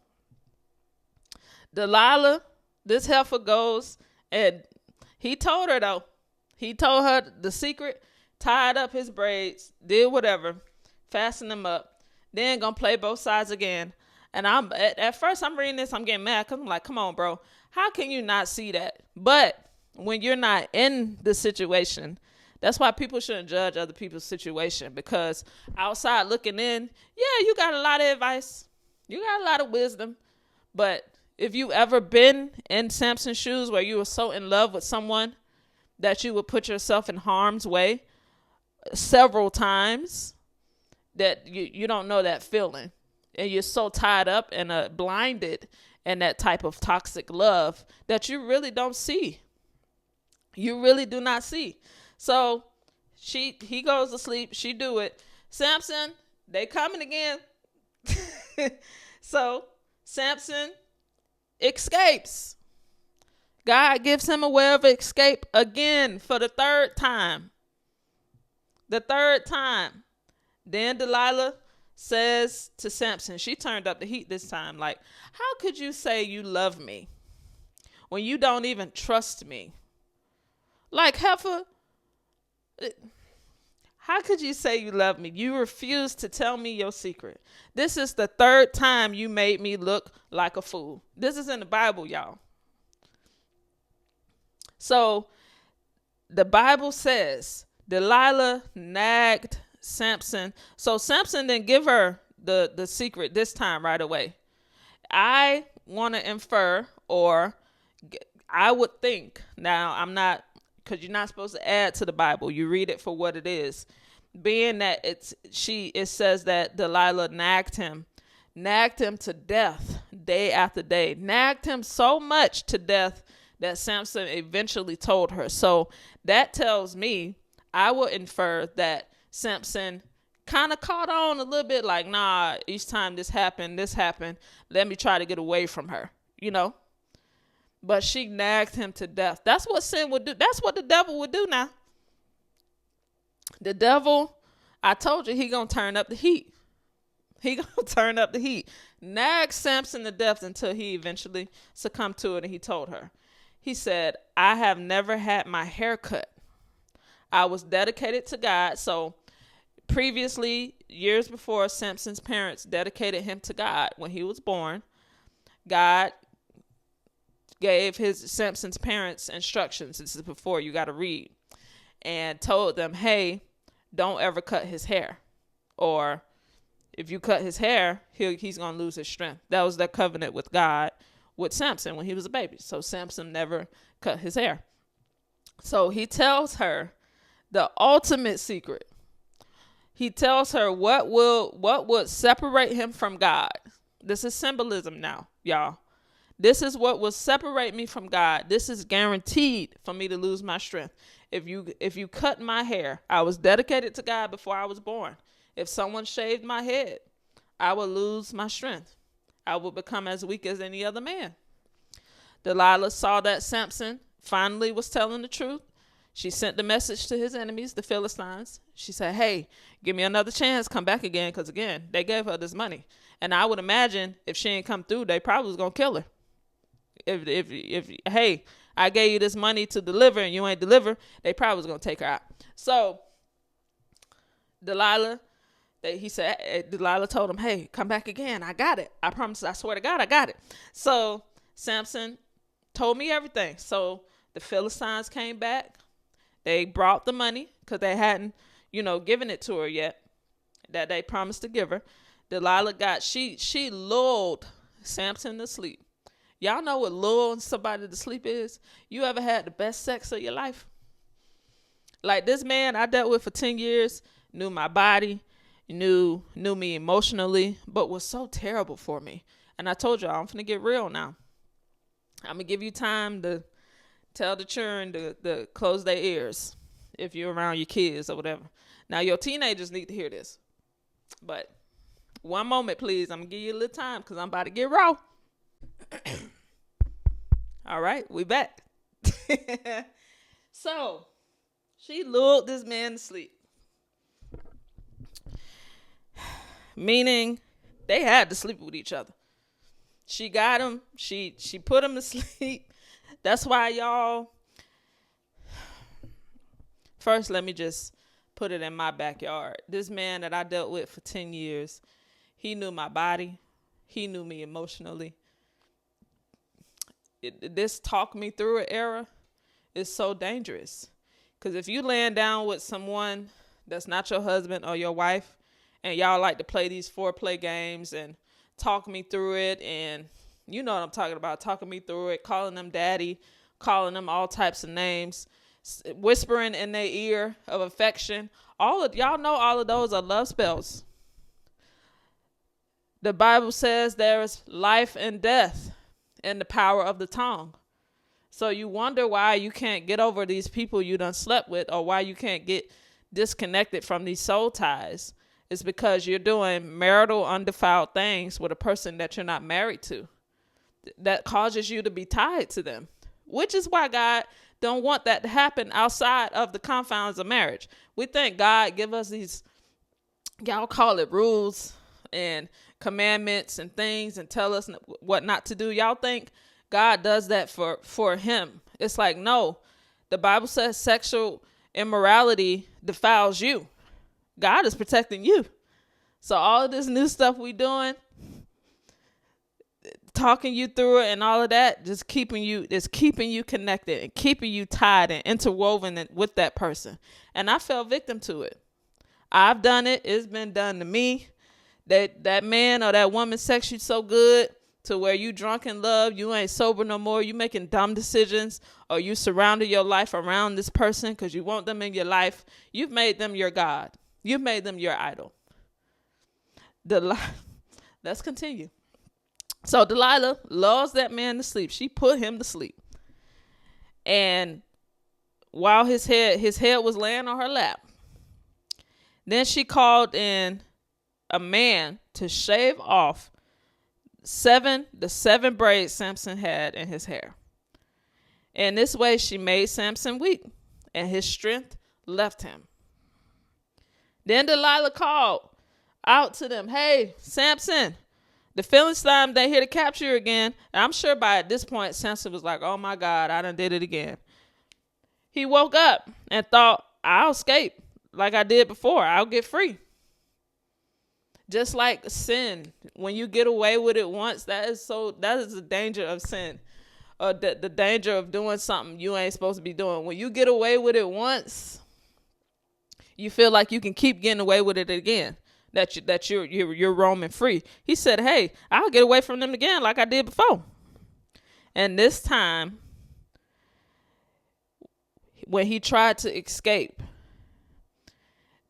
Delilah, this heifer goes, and he told her though. He told her the secret, tied up his braids, did whatever, fastened them up, then gonna play both sides again. And I'm at first I'm reading this, I'm getting mad because I'm like, come on, bro. How can you not see that? But when you're not in the situation, that's why people shouldn't judge other people's situation, because outside looking in, yeah, you got a lot of advice. You got a lot of wisdom. But if you ever been in Samson's shoes where you were so in love with someone that you would put yourself in harm's way several times, that you don't know that feeling. And you're so tied up and blinded in that type of toxic love that you really don't see. You really do not see. So he goes to sleep. She do it. Samson, they coming again. So Samson escapes. God gives him a way of escape again for the third time. The third time. Then Delilah says to Samson, she turned up the heat this time, like, how could you say you love me when you don't even trust me? Like, heifer, how could you say you love me? You refuse to tell me your secret. This is the third time you made me look like a fool. This is in the Bible, y'all. So the Bible says Delilah nagged Samson. So Samson didn't give her the secret this time right away. I want to infer, or I would think, now I'm not, because you're not supposed to add to the Bible. You read it for what it is. Being that it says that Delilah nagged him to death day after day, nagged him so much to death that Samson eventually told her. So that tells me, I will infer that Samson kind of caught on a little bit, like, nah, each time this happened, let me try to get away from her, you know. But she nagged him to death. That's what sin would do. That's what the devil would do now. The devil, I told you, he gonna turn up the heat. He gonna turn up the heat. Nag Samson to death until he eventually succumbed to it, and he told her. He said, I have never had my hair cut. I was dedicated to God. So previously, years before, Samson's parents dedicated him to God. When he was born, God gave Samson's parents instructions. This is before, you got to read. And told them, hey, don't ever cut his hair. Or if you cut his hair, he's going to lose his strength. That was their covenant with God, with Samson when he was a baby. So Samson never cut his hair. So he tells her the ultimate secret. He tells her what would separate him from God. This is symbolism now, y'all. This is what will separate me from God. This is guaranteed for me to lose my strength. If you cut my hair, I was dedicated to God before I was born. If someone shaved my head, I would lose my strength. I would become as weak as any other man. Delilah saw that Samson finally was telling the truth. She sent the message to his enemies, the Philistines. She said, hey, give me another chance, come back again, because, again, they gave her this money. And I would imagine if she ain't come through, they probably was going to kill her. If hey, I gave you this money to deliver and you ain't deliver, they probably was going to take her out. So Delilah told him, hey, come back again. I got it. I promise. I swear to God, I got it. So Samson told me everything. So the Philistines came back. They brought the money because they hadn't, given it to her yet, that they promised to give her. Delilah she lulled Samson to sleep. Y'all know what lulling somebody to sleep is? You ever had the best sex of your life? Like this man I dealt with for 10 years, knew my body, knew me emotionally, but was so terrible for me. And I told y'all, I'm finna get real now. I'm gonna give you time to tell the children to close their ears if you're around your kids or whatever. Now, your teenagers need to hear this. But one moment, please. I'm gonna give you a little time because I'm about to get raw. All right, we back. So she lulled this man to sleep. Meaning they had to sleep with each other. She got him. She put him to sleep. That's why y'all. First, let me just put it in my backyard. This man that I dealt with for 10 years, he knew my body. He knew me emotionally. This talk me through it era is so dangerous. Because if you laying down with someone that's not your husband or your wife, and y'all like to play these foreplay games and talk me through it, and you know what I'm talking about, talking me through it, calling them daddy, calling them all types of names, whispering in their ear of affection. Y'all know all of those are love spells. The Bible says there is life and death in the power of the tongue. So you wonder why you can't get over these people you done slept with, or why you can't get disconnected from these soul ties. It's because you're doing marital undefiled things with a person that you're not married to. That causes you to be tied to them, which is why God don't want that to happen outside of the confines of marriage. We think God give us these, y'all call it rules and commandments and things, and tell us what not to do. Y'all think God does that for him. It's like, no, the Bible says sexual immorality defiles you. God is protecting you. So all of this new stuff we doing, talking you through it and all of that, just keeping you connected and keeping you tied and interwoven with that person. And I fell victim to it. I've done it. It's been done to me. That man or that woman sex you so good to where you drunk in love, you ain't sober no more, you making dumb decisions, or you surrounded your life around this person because you want them in your life. You've made them your God. You've made them your idol. Let's continue. So Delilah lulls that man to sleep. She put him to sleep. And while his head was laying on her lap, then she called in a man to shave off the seven braids Samson had in his hair. And this way she made Samson weak, and his strength left him. Then Delilah called out to them, "Hey, Samson, the Philistines, they here to capture you again." And I'm sure by this point, Samson was like, "Oh my God, I done did it again." He woke up and thought, "I'll escape like I did before. I'll get free." Just like sin, when you get away with it once, that is the danger of sin. The danger of doing something you ain't supposed to be doing. When you get away with it once, you feel like you can keep getting away with it again. That you're roaming free. He said, "Hey, I'll get away from them again like I did before." And this time, when he tried to escape,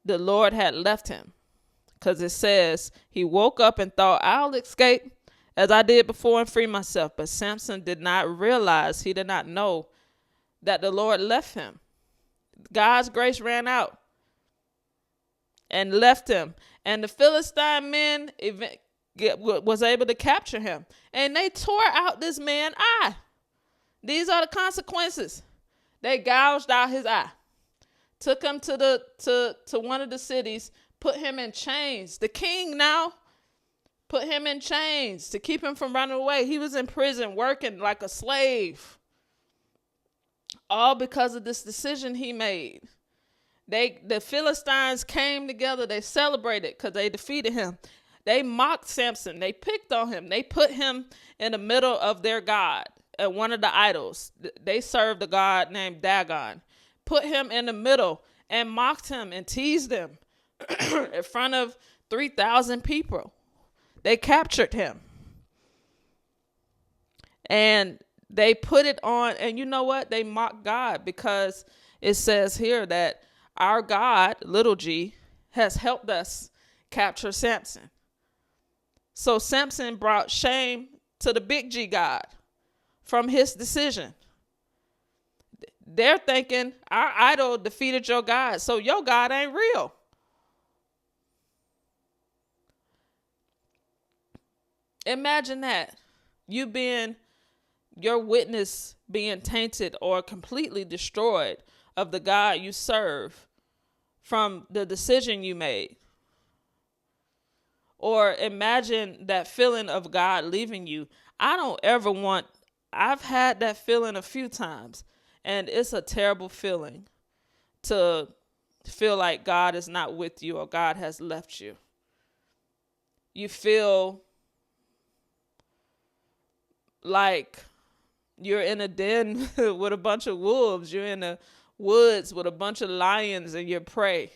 the Lord had left him. Because it says he woke up and thought, "I'll escape as I did before and free myself." But Samson did not realize, he did not know that the Lord left him. God's grace ran out and left him. And the Philistine men was able to capture him. And they tore out this man's eye. These are the consequences. They gouged out his eye. Took him to one of the cities, put him in chains. The king now put him in chains to keep him from running away. He was in prison working like a slave. All because of this decision he made. The Philistines came together. They celebrated because they defeated him. They mocked Samson. They picked on him. They put him in the middle of their god, one of the idols. They served a god named Dagon. Put him in the middle and mocked him and teased him in front of 3,000 people. They captured him. And they put it on, and you know what? They mocked God because it says here that our God, little g, has helped us capture Samson. So Samson brought shame to the big G God from his decision. They're thinking our idol defeated your God, so your God ain't real. Imagine that. Your witness being tainted or completely destroyed of the God you serve from the decision you made. Or imagine that feeling of God leaving you. I've had that feeling a few times, and it's a terrible feeling to feel like God is not with you or God has left you. You feel like you're in a den with a bunch of wolves. You're in the woods with a bunch of lions and you're prey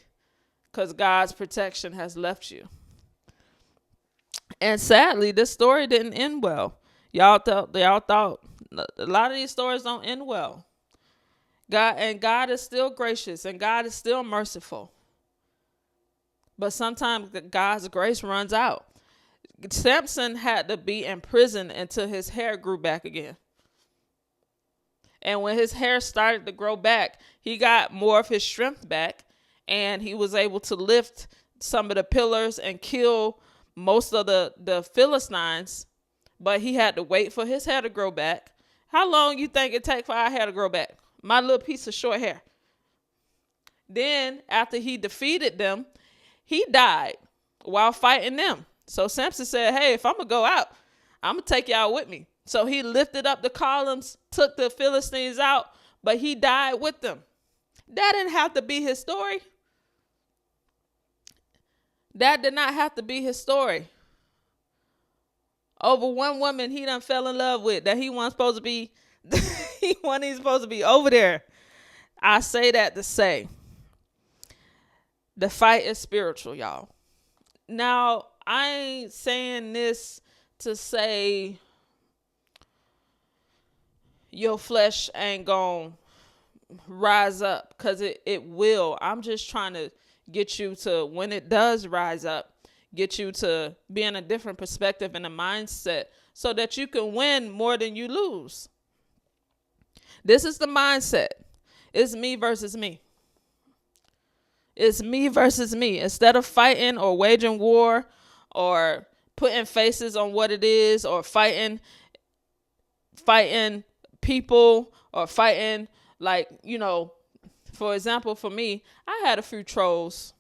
because God's protection has left you. And sadly, this story didn't end well. Y'all thought a lot of these stories don't end well. God is still gracious and God is still merciful. But sometimes God's grace runs out. Samson had to be in prison until his hair grew back again. And when his hair started to grow back, he got more of his strength back, and he was able to lift some of the pillars and kill most of the Philistines. But he had to wait for his hair to grow back. How long you think it take for our hair to grow back? My little piece of short hair. Then after he defeated them, he died while fighting them. So Samson said, hey, if I'm going to go out, I'm going to take y'all with me. So he lifted up the columns, took the Philistines out, but he died with them. That didn't have to be his story. That did not have to be his story. Over one woman he done fell in love with that he wasn't supposed to be, he wasn't even supposed to be over there. I say that to say, the fight is spiritual, y'all. Now, I ain't saying this to say your flesh ain't gonna rise up, because it will. I'm just trying to get you to, when it does rise up, get you to be in a different perspective and a mindset so that you can win more than you lose. This is the mindset. It's me versus me. It's me versus me. Instead of fighting or waging war or putting faces on what it is or fighting people or fighting, like, you know, for example, for me, I had a few trolls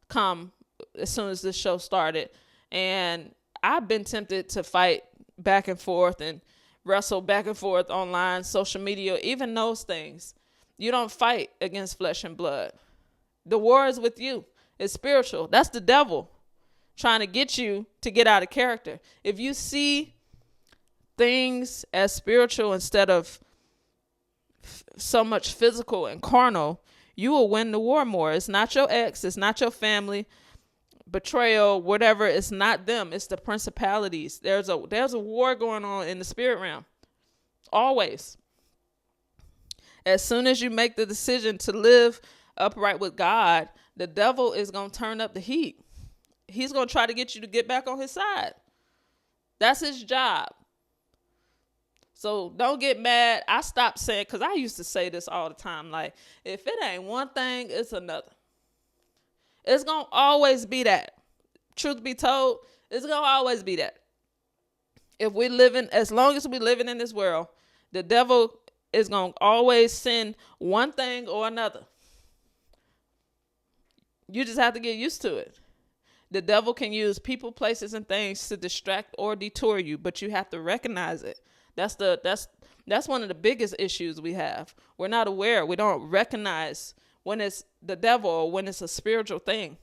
come as soon as this show started, and I've been tempted to fight back and forth and wrestle back and forth online, social media, even those things. You don't fight against flesh and blood. The war is with you. It's spiritual. That's the devil trying to get you to get out of character. If you see things as spiritual instead of so much physical and carnal, you will win the war more. It's not your ex. It's not your family. Betrayal, whatever. It's not them. It's the principalities. There's a war going on in the spirit realm. Always. As soon as you make the decision to live upright with God, the devil is going to turn up the heat. He's going to try to get you to get back on his side. That's his job. So don't get mad. I stopped saying, because I used to say this all the time, like, if it ain't one thing, it's another. It's going to always be that. Truth be told, it's going to always be that. If we're living, as long as we're living in this world, the devil is going to always send one thing or another. You just have to get used to it. The devil can use people, places, and things to distract or detour you, but you have to recognize it. That's one of the biggest issues we have. We're not aware. We don't recognize when it's the devil or when it's a spiritual thing.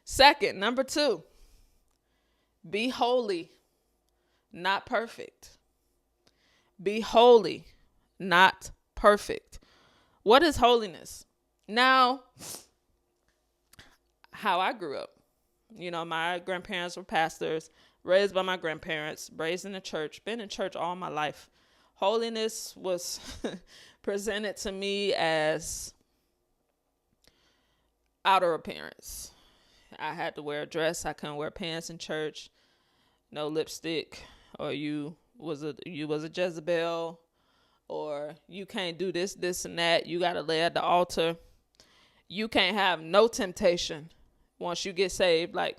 Second, number 2, be holy, not perfect. Be holy, not perfect. What is holiness? Now, how I grew up, you know, my grandparents were pastors, raised by my grandparents, raised in the church, been in church all my life. Holiness was presented to me as outer appearance. I had to wear a dress. I couldn't wear pants in church. No lipstick, or you was a Jezebel, or you can't do this, this, and that. You got to lay at the altar. You can't have no temptation once you get saved. Like,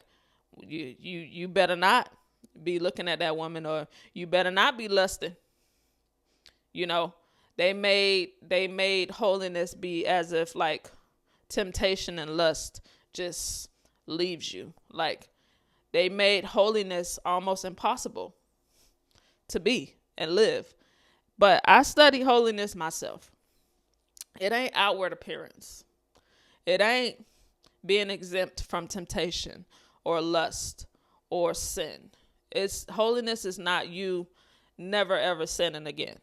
you better not be looking at that woman, or you better not be lusting. You know, They made holiness be as if like temptation and lust just leaves you. Like they made holiness almost impossible to be and live. But I study holiness myself. It ain't outward appearance. It ain't being exempt from temptation or lust or sin. It's holiness is not you never ever sinning again.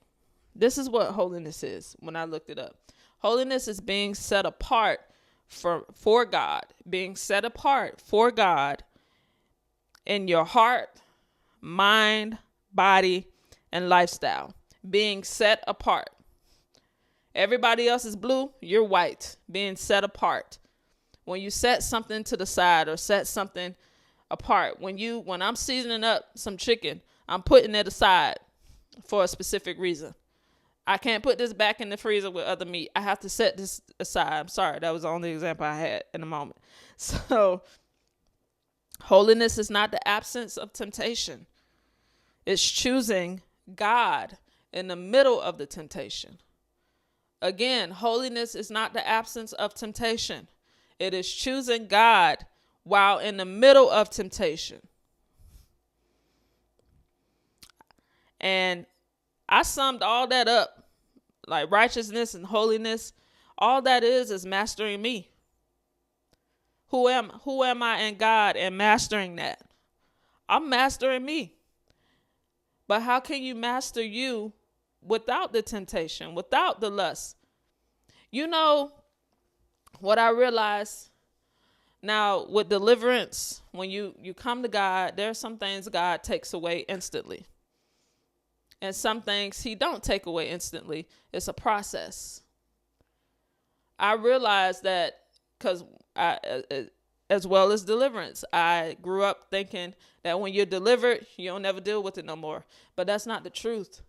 This is what holiness is when I looked it up. Holiness is being set apart for God, being set apart for God in your heart, mind, body, and lifestyle. Being set apart. Everybody else is blue, you're white. Being set apart. When you set something to the side or set something apart, when I'm seasoning up some chicken, I'm putting it aside for a specific reason. I can't put this back in the freezer with other meat. I have to set this aside. I'm sorry, that was the only example I had in the moment. So, holiness is not the absence of temptation. It's choosing God in the middle of the temptation. Again, holiness is not the absence of temptation. It is choosing God while in the middle of temptation. And I summed all that up, like righteousness and holiness. All that is mastering me. Who am I in God and mastering that? I'm mastering me. But how can you master you without the temptation, without the lust? You know what I realized now with deliverance, when you come to God, there are some things God takes away instantly. And some things he don't take away instantly. It's a process. I realized that because as well as deliverance, I grew up thinking that when you're delivered, you don't never deal with it no more. But that's not the truth.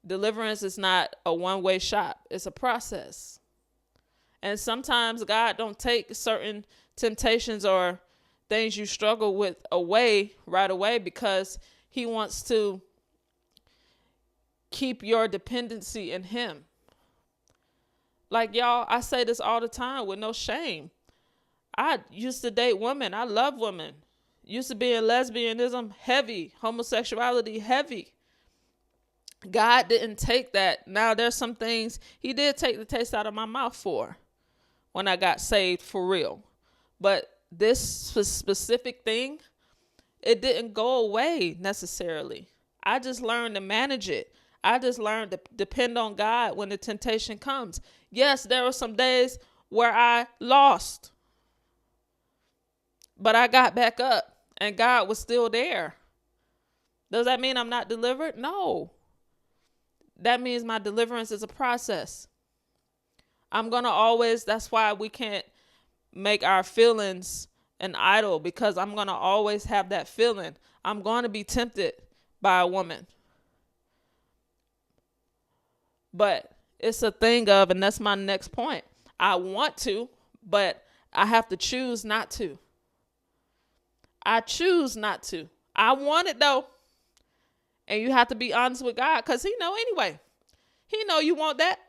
Deliverance is not a one-way shop. It's a process. And sometimes God don't take certain temptations or things you struggle with away right away because he wants to keep your dependency in him. Like y'all, I say this all the time with no shame. I used to date women. I love women. Used to be in lesbianism heavy, homosexuality heavy. God didn't take that. Now there's some things he did take the taste out of my mouth for when I got saved for real. But this specific thing, it didn't go away necessarily. I just learned to manage it. I just learned to depend on God when the temptation comes. Yes, there were some days where I lost, but I got back up and God was still there. Does that mean I'm not delivered? No. That means my deliverance is a process. I'm going to always, that's why we can't make our feelings an idol, because I'm going to always have that feeling. I'm going to be tempted by a woman. But it's a thing of, and that's my next point, I want to, but I have to choose not to. I choose not to. I want it though. And you have to be honest with God, because he know anyway. He know you want that.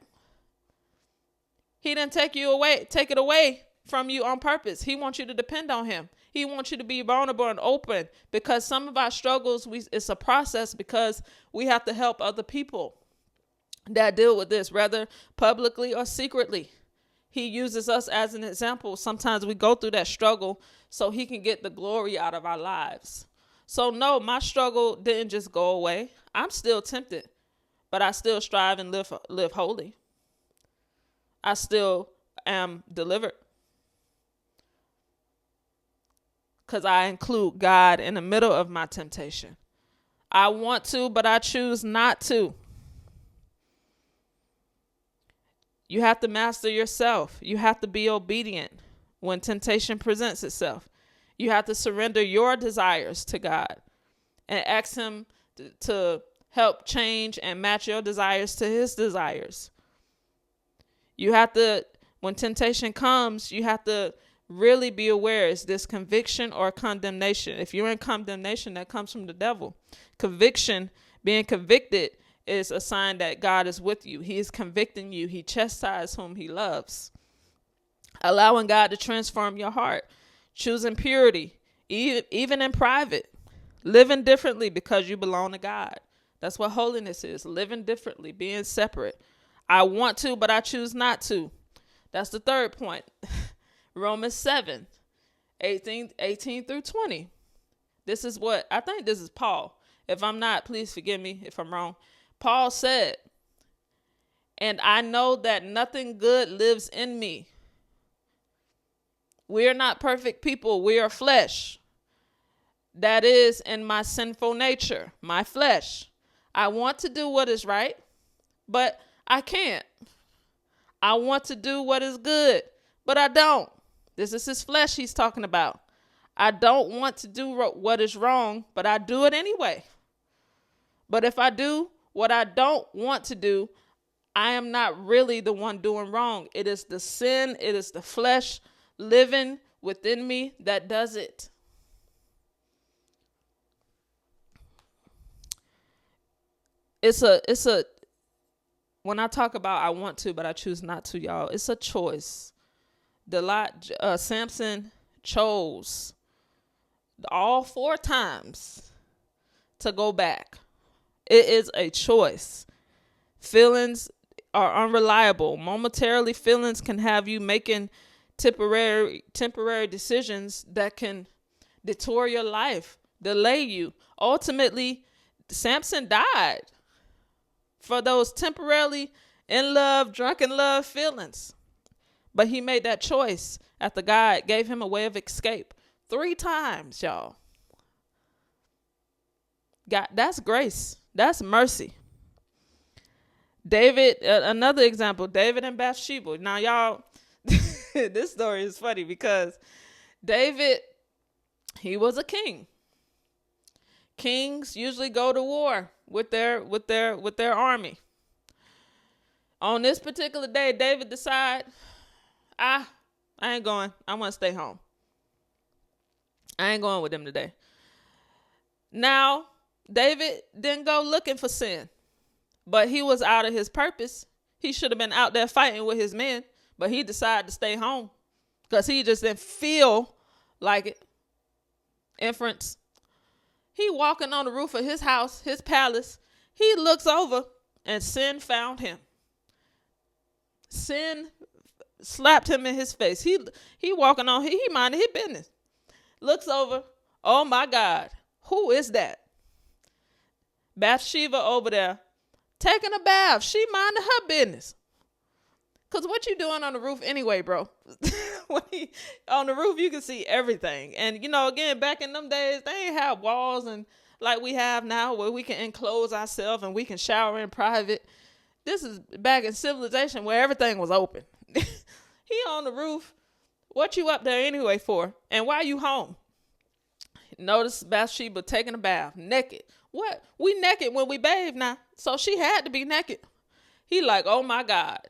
He didn't take it away from you on purpose. He wants you to depend on him. He wants you to be vulnerable and open, because some of our struggles, it's a process, because we have to help other people that deal with this, whether publicly or secretly. He uses us as an example. Sometimes we go through that struggle so he can get the glory out of our lives. So no, my struggle didn't just go away. I'm still tempted, but I still strive and live holy. I still am delivered, because I include God in the middle of my temptation. I want to, but I choose not to. You have to master yourself. You have to be obedient when temptation presents itself. You have to surrender your desires to God and ask him to help change and match your desires to his desires. You have to, when temptation comes, you have to really be aware. Is this conviction or condemnation? If you're in condemnation, that comes from the devil. Conviction, being convicted, is a sign that God is with you. He is convicting you. He chastises whom he loves. Allowing God to transform your heart. Choosing purity, even in private. Living differently because you belong to God. That's what holiness is. Living differently, being separate. I want to, but I choose not to. That's the third point. Romans 7, 18 through 20. This is what, I think this is Paul. If I'm not, please forgive me if I'm wrong. Paul said, and I know that nothing good lives in me. We are not perfect people. We are flesh. That is in my sinful nature, my flesh. I want to do what is right, but I can't. I want to do what is good, but I don't. This is his flesh he's talking about. I don't want to do what is wrong, but I do it anyway. But if I do what I don't want to do, I am not really the one doing wrong. It is the sin, it is the flesh living within me that does it. It's a when I talk about I want to, but I choose not to, y'all, it's a choice. Samson chose all 4 times to go back. It is a choice. Feelings are unreliable. Momentarily, feelings can have you making temporary decisions that can detour your life, delay you. Ultimately, Samson died for those temporarily in love, drunken love feelings. But he made that choice after God gave him a way of escape 3 times, y'all. God, that's grace. That's mercy. David, another example, David and Bathsheba. Now, y'all, this story is funny because David, he was a king. Kings usually go to war with their army. On this particular day, David decided, I ain't going. I want to stay home. I ain't going with them today. Now, David didn't go looking for sin, but he was out of his purpose. He should have been out there fighting with his men, but he decided to stay home because he just didn't feel like it. Inference. He walking on the roof of his house, his palace. He looks over and sin found him. Sin slapped him in his face. He walking on, he minded his business. Looks over. Oh my God. Who is that? Bathsheba over there taking a bath. She minded her business. Because what you doing on the roof anyway, bro? On the roof, you can see everything. And, you know, again, back in them days, they ain't have walls and like we have now where we can enclose ourselves and we can shower in private. This is back in civilization where everything was open. He on the roof. What you up there anyway for? And why you home? Notice Bathsheba taking a bath, naked. What? We naked when we bathe now. So she had to be naked. He like, oh my God.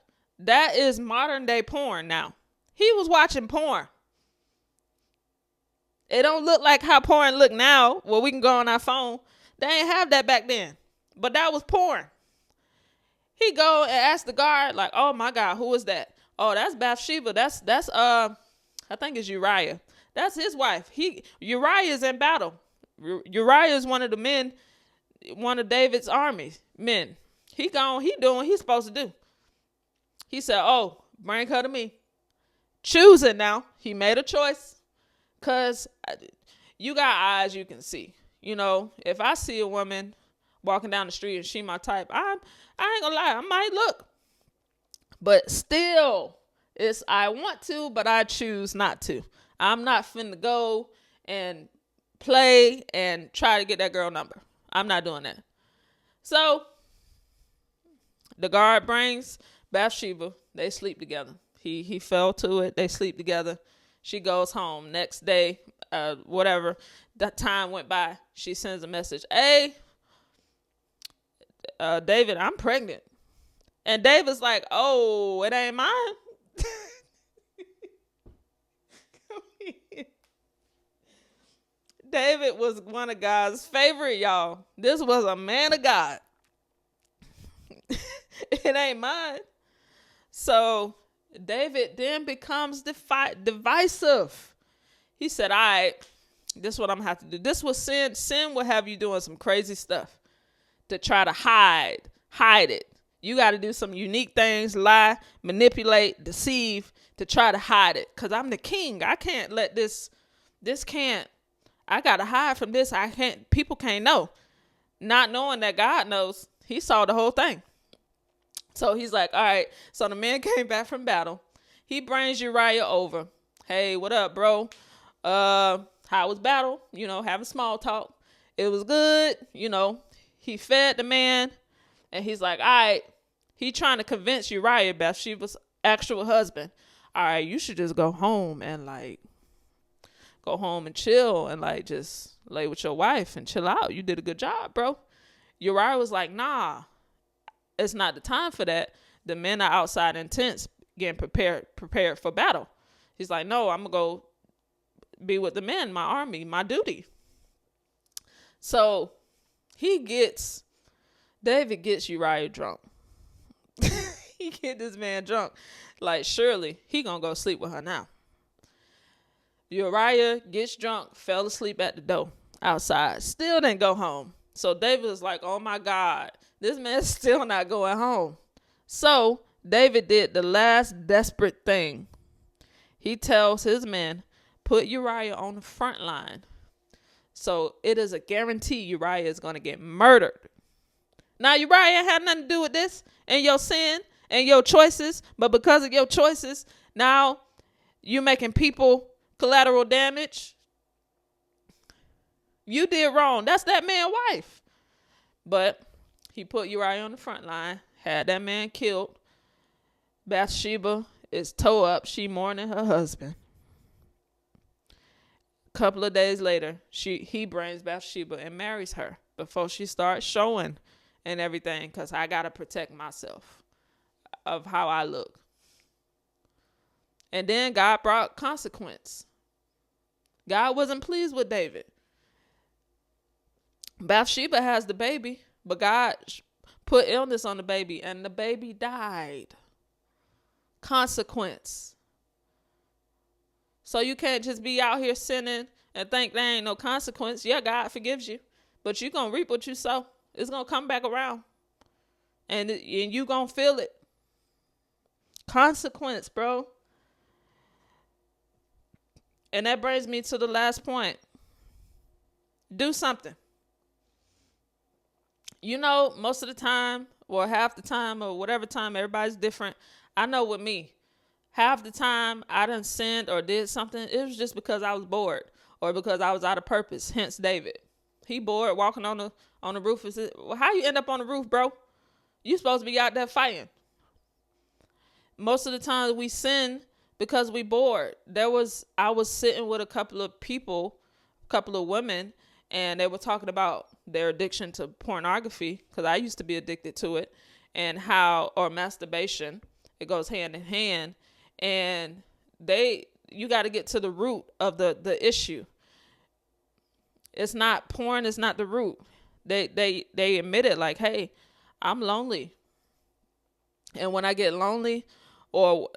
That is modern day porn now. He was watching porn. It don't look like how porn look now where we can go on our phone. They ain't have that back then. But that was porn. He go and ask the guard, like, oh my God, who is that? Oh, that's Bathsheba. That's I think it's Uriah. That's his wife. Uriah is in battle. Uriah is one of the men, one of David's army men. He doing what he's supposed to do. He said, oh, bring her to me. Choosing now. He made a choice. Because you got eyes you can see. You know, if I see a woman walking down the street and she my type, I ain't gonna lie, I might look. But still, it's I want to, but I choose not to. I'm not finna go and play and try to get that girl number. I'm not doing that. So, the guard brings Bathsheba. They sleep together. He fell to it. They sleep together. She goes home. Next day, whatever, that time went by. She sends a message. Hey, David, I'm pregnant. And David's like, oh, it ain't mine. David was one of God's favorite, y'all. This was a man of God. It ain't mine. So David then becomes divisive. He said, all right, this is what I'm going to have to do. This was sin. Sin will have you doing some crazy stuff to try to hide it. You got to do some unique things, lie, manipulate, deceive to try to hide it. Because I'm the king. I can't let I got to hide from this. People can't know. Not knowing that God knows. He saw the whole thing. So he's like, all right. So the man came back from battle. He brings Uriah over. Hey, what up, bro? How was battle? Having small talk. It was good. He fed the man. And he's like, all right. He trying to convince Uriah, Bathsheba's actual husband. All right, you should just go home and chill and just lay with your wife and chill out. You did a good job, bro. Uriah was like, nah, it's not the time for that. The men are outside in tents getting prepared for battle. He's like, no, I'm going to go be with the men, my army, my duty. So David gets Uriah drunk. He get this man drunk. Like, surely he going to go sleep with her now. Uriah gets drunk, fell asleep at the door outside. Still didn't go home. So David was like, oh my God, this man's still not going home. So David did the last desperate thing. He tells his men, put Uriah on the front line. So it is a guarantee Uriah is going to get murdered. Now, Uriah had nothing to do with this and your sin and your choices. But because of your choices, now you're making people collateral damage. You did wrong. That's that man's wife. But he put Uriah on the front line, had that man killed. Bathsheba is tore up. She mourning her husband. A couple of days later, he brings Bathsheba and marries her before she starts showing and everything, because I got to protect myself of how I look. And then God brought consequence. God wasn't pleased with David. Bathsheba has the baby, but God put illness on the baby, and the baby died. Consequence. So you can't just be out here sinning and think there ain't no consequence. Yeah, God forgives you, but you're going to reap what you sow. It's going to come back around, and you going to feel it. Consequence, bro. And that brings me to the last point. Do something. Most of the time, or half the time, or whatever time, everybody's different. I know with me, half the time I done sinned or did something, it was just because I was bored or because I was out of purpose. Hence David. He bored walking on the roof. Well, how you end up on the roof, bro? You supposed to be out there fighting. Most of the time we sin because we bored. I was sitting with a couple of women, and they were talking about their addiction to pornography, because I used to be addicted to it, and or masturbation. It goes hand in hand. And you got to get to the root of the issue. It's not porn. It's not the root. They admit it, like, hey, I'm lonely. And when I get lonely, or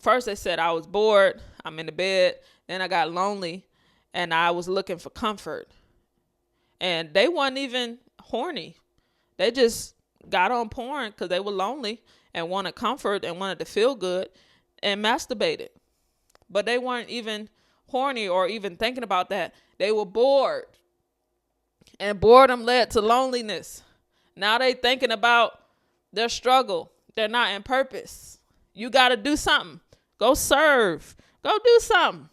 first they said I was bored, I'm in the bed. Then I got lonely and I was looking for comfort. And they weren't even horny. They just got on porn because they were lonely and wanted comfort and wanted to feel good and masturbated. But they weren't even horny or even thinking about that. They were bored. And boredom led to loneliness. Now they thinking about their struggle. They're not in purpose. You got to do something. Go serve. Go do something.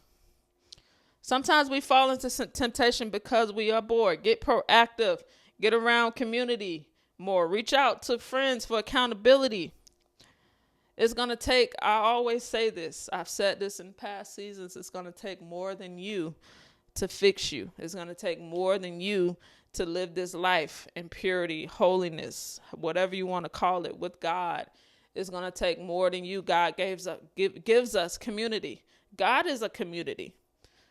Sometimes we fall into temptation because we are bored. Get proactive. Get around community more. Reach out to friends for accountability. It's going to take, I always say this. I've said this in past seasons. It's going to take more than you to fix you. It's going to take more than you to live this life in purity, holiness, whatever you want to call it, with God. It's going to take more than you. God gives us community. God is a community.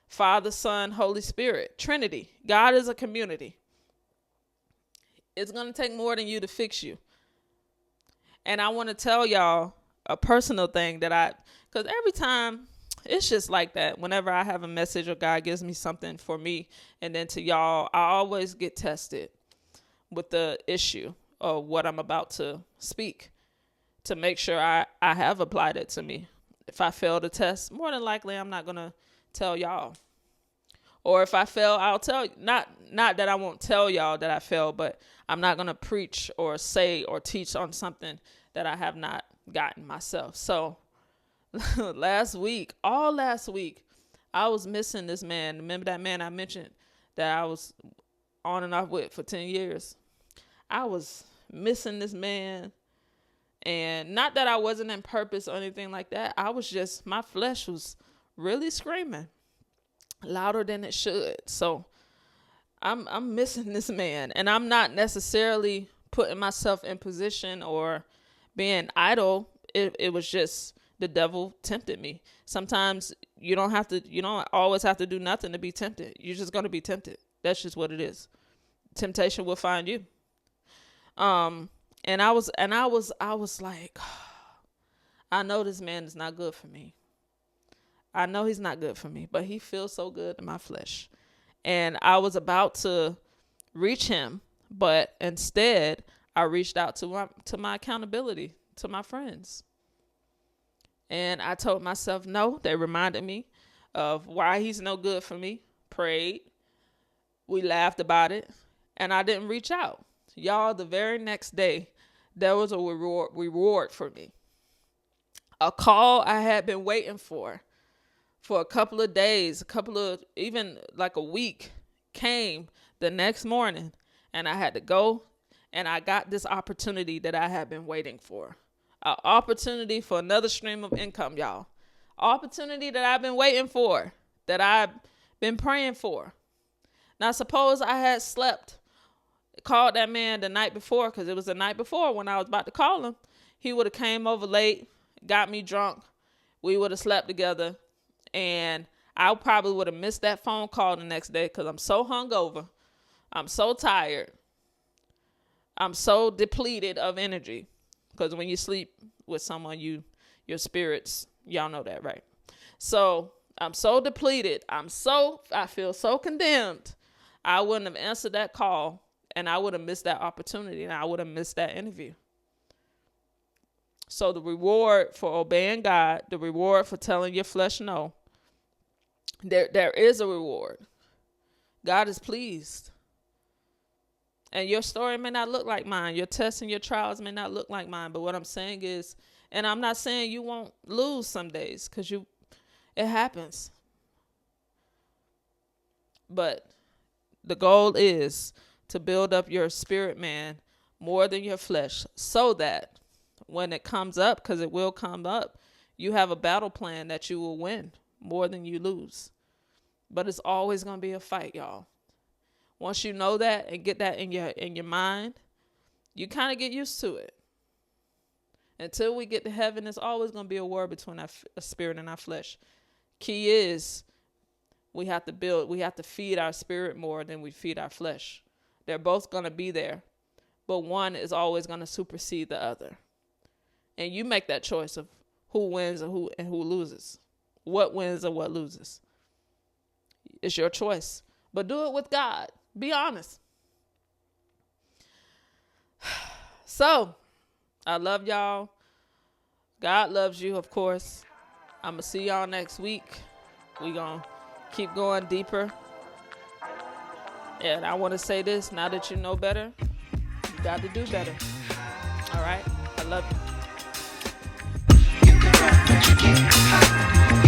Father, Son, Holy Spirit, Trinity. God is a community. It's going to take more than you to fix you. And I want to tell y'all a personal thing because every time it's just like that. Whenever I have a message or God gives me something for me, and then to y'all, I always get tested with the issue of what I'm about to speak to make sure I have applied it to me. If I fail the test, more than likely I'm not going to tell y'all. Or if I fail, I'll tell you. Not that I won't tell y'all that I failed, but I'm not going to preach or say or teach on something that I have not gotten myself. So all last week, I was missing this man. Remember that man I mentioned that I was on and off with for 10 years? I was missing this man. And not that I wasn't in purpose or anything like that. I was just, my flesh was really screaming louder than it should. So I'm missing this man. And I'm not necessarily putting myself in position or being idle. It was just the devil tempted me. Sometimes you don't always have to do nothing to be tempted. You're just going to be tempted. That's just what it is. Temptation will find you. And I was like, I know this man is not good for me. I know he's not good for me, but he feels so good in my flesh. And I was about to reach him, but instead I reached out to my accountability, to my friends. And I told myself no. They reminded me of why he's no good for me. Prayed. We laughed about it. And I didn't reach out. Y'all, the very next day, there was a reward for me. A call I had been waiting for a couple of days, even like a week, came the next morning. And I had to go, and I got this opportunity that I had been waiting for. An opportunity for another stream of income, y'all. Opportunity that I've been waiting for, that I've been praying for. Now, suppose I had called that man the night before, because it was the night before when I was about to call him. He would have came over late, got me drunk. We would have slept together, and I probably would have missed that phone call the next day because I'm so hungover. I'm so tired. I'm so depleted of energy. Because when you sleep with someone, your spirits, y'all know that, right? So I'm so depleted. I feel so condemned. I wouldn't have answered that call, and I would have missed that opportunity, and I would have missed that interview. So the reward for obeying God, the reward for telling your flesh no, there is a reward. God is pleased. And your story may not look like mine. Your tests and your trials may not look like mine. But what I'm saying is, and I'm not saying you won't lose some days, because it happens. But the goal is to build up your spirit man more than your flesh, so that when it comes up, because it will come up, you have a battle plan that you will win more than you lose. But it's always going to be a fight, y'all. Once you know that and get that in your mind, you kind of get used to it. Until we get to heaven, it's always going to be a war between our spirit and our flesh. Key is we have to feed our spirit more than we feed our flesh. They're both going to be there, but one is always going to supersede the other. And you make that choice of who wins and who loses. What wins and what loses. It's your choice. But do it with God. Be honest. So, I love y'all. God loves you, of course. I'm going to see y'all next week. We're going to keep going deeper. And I want to say this, now that you know better, you got to do better. All right? I love you.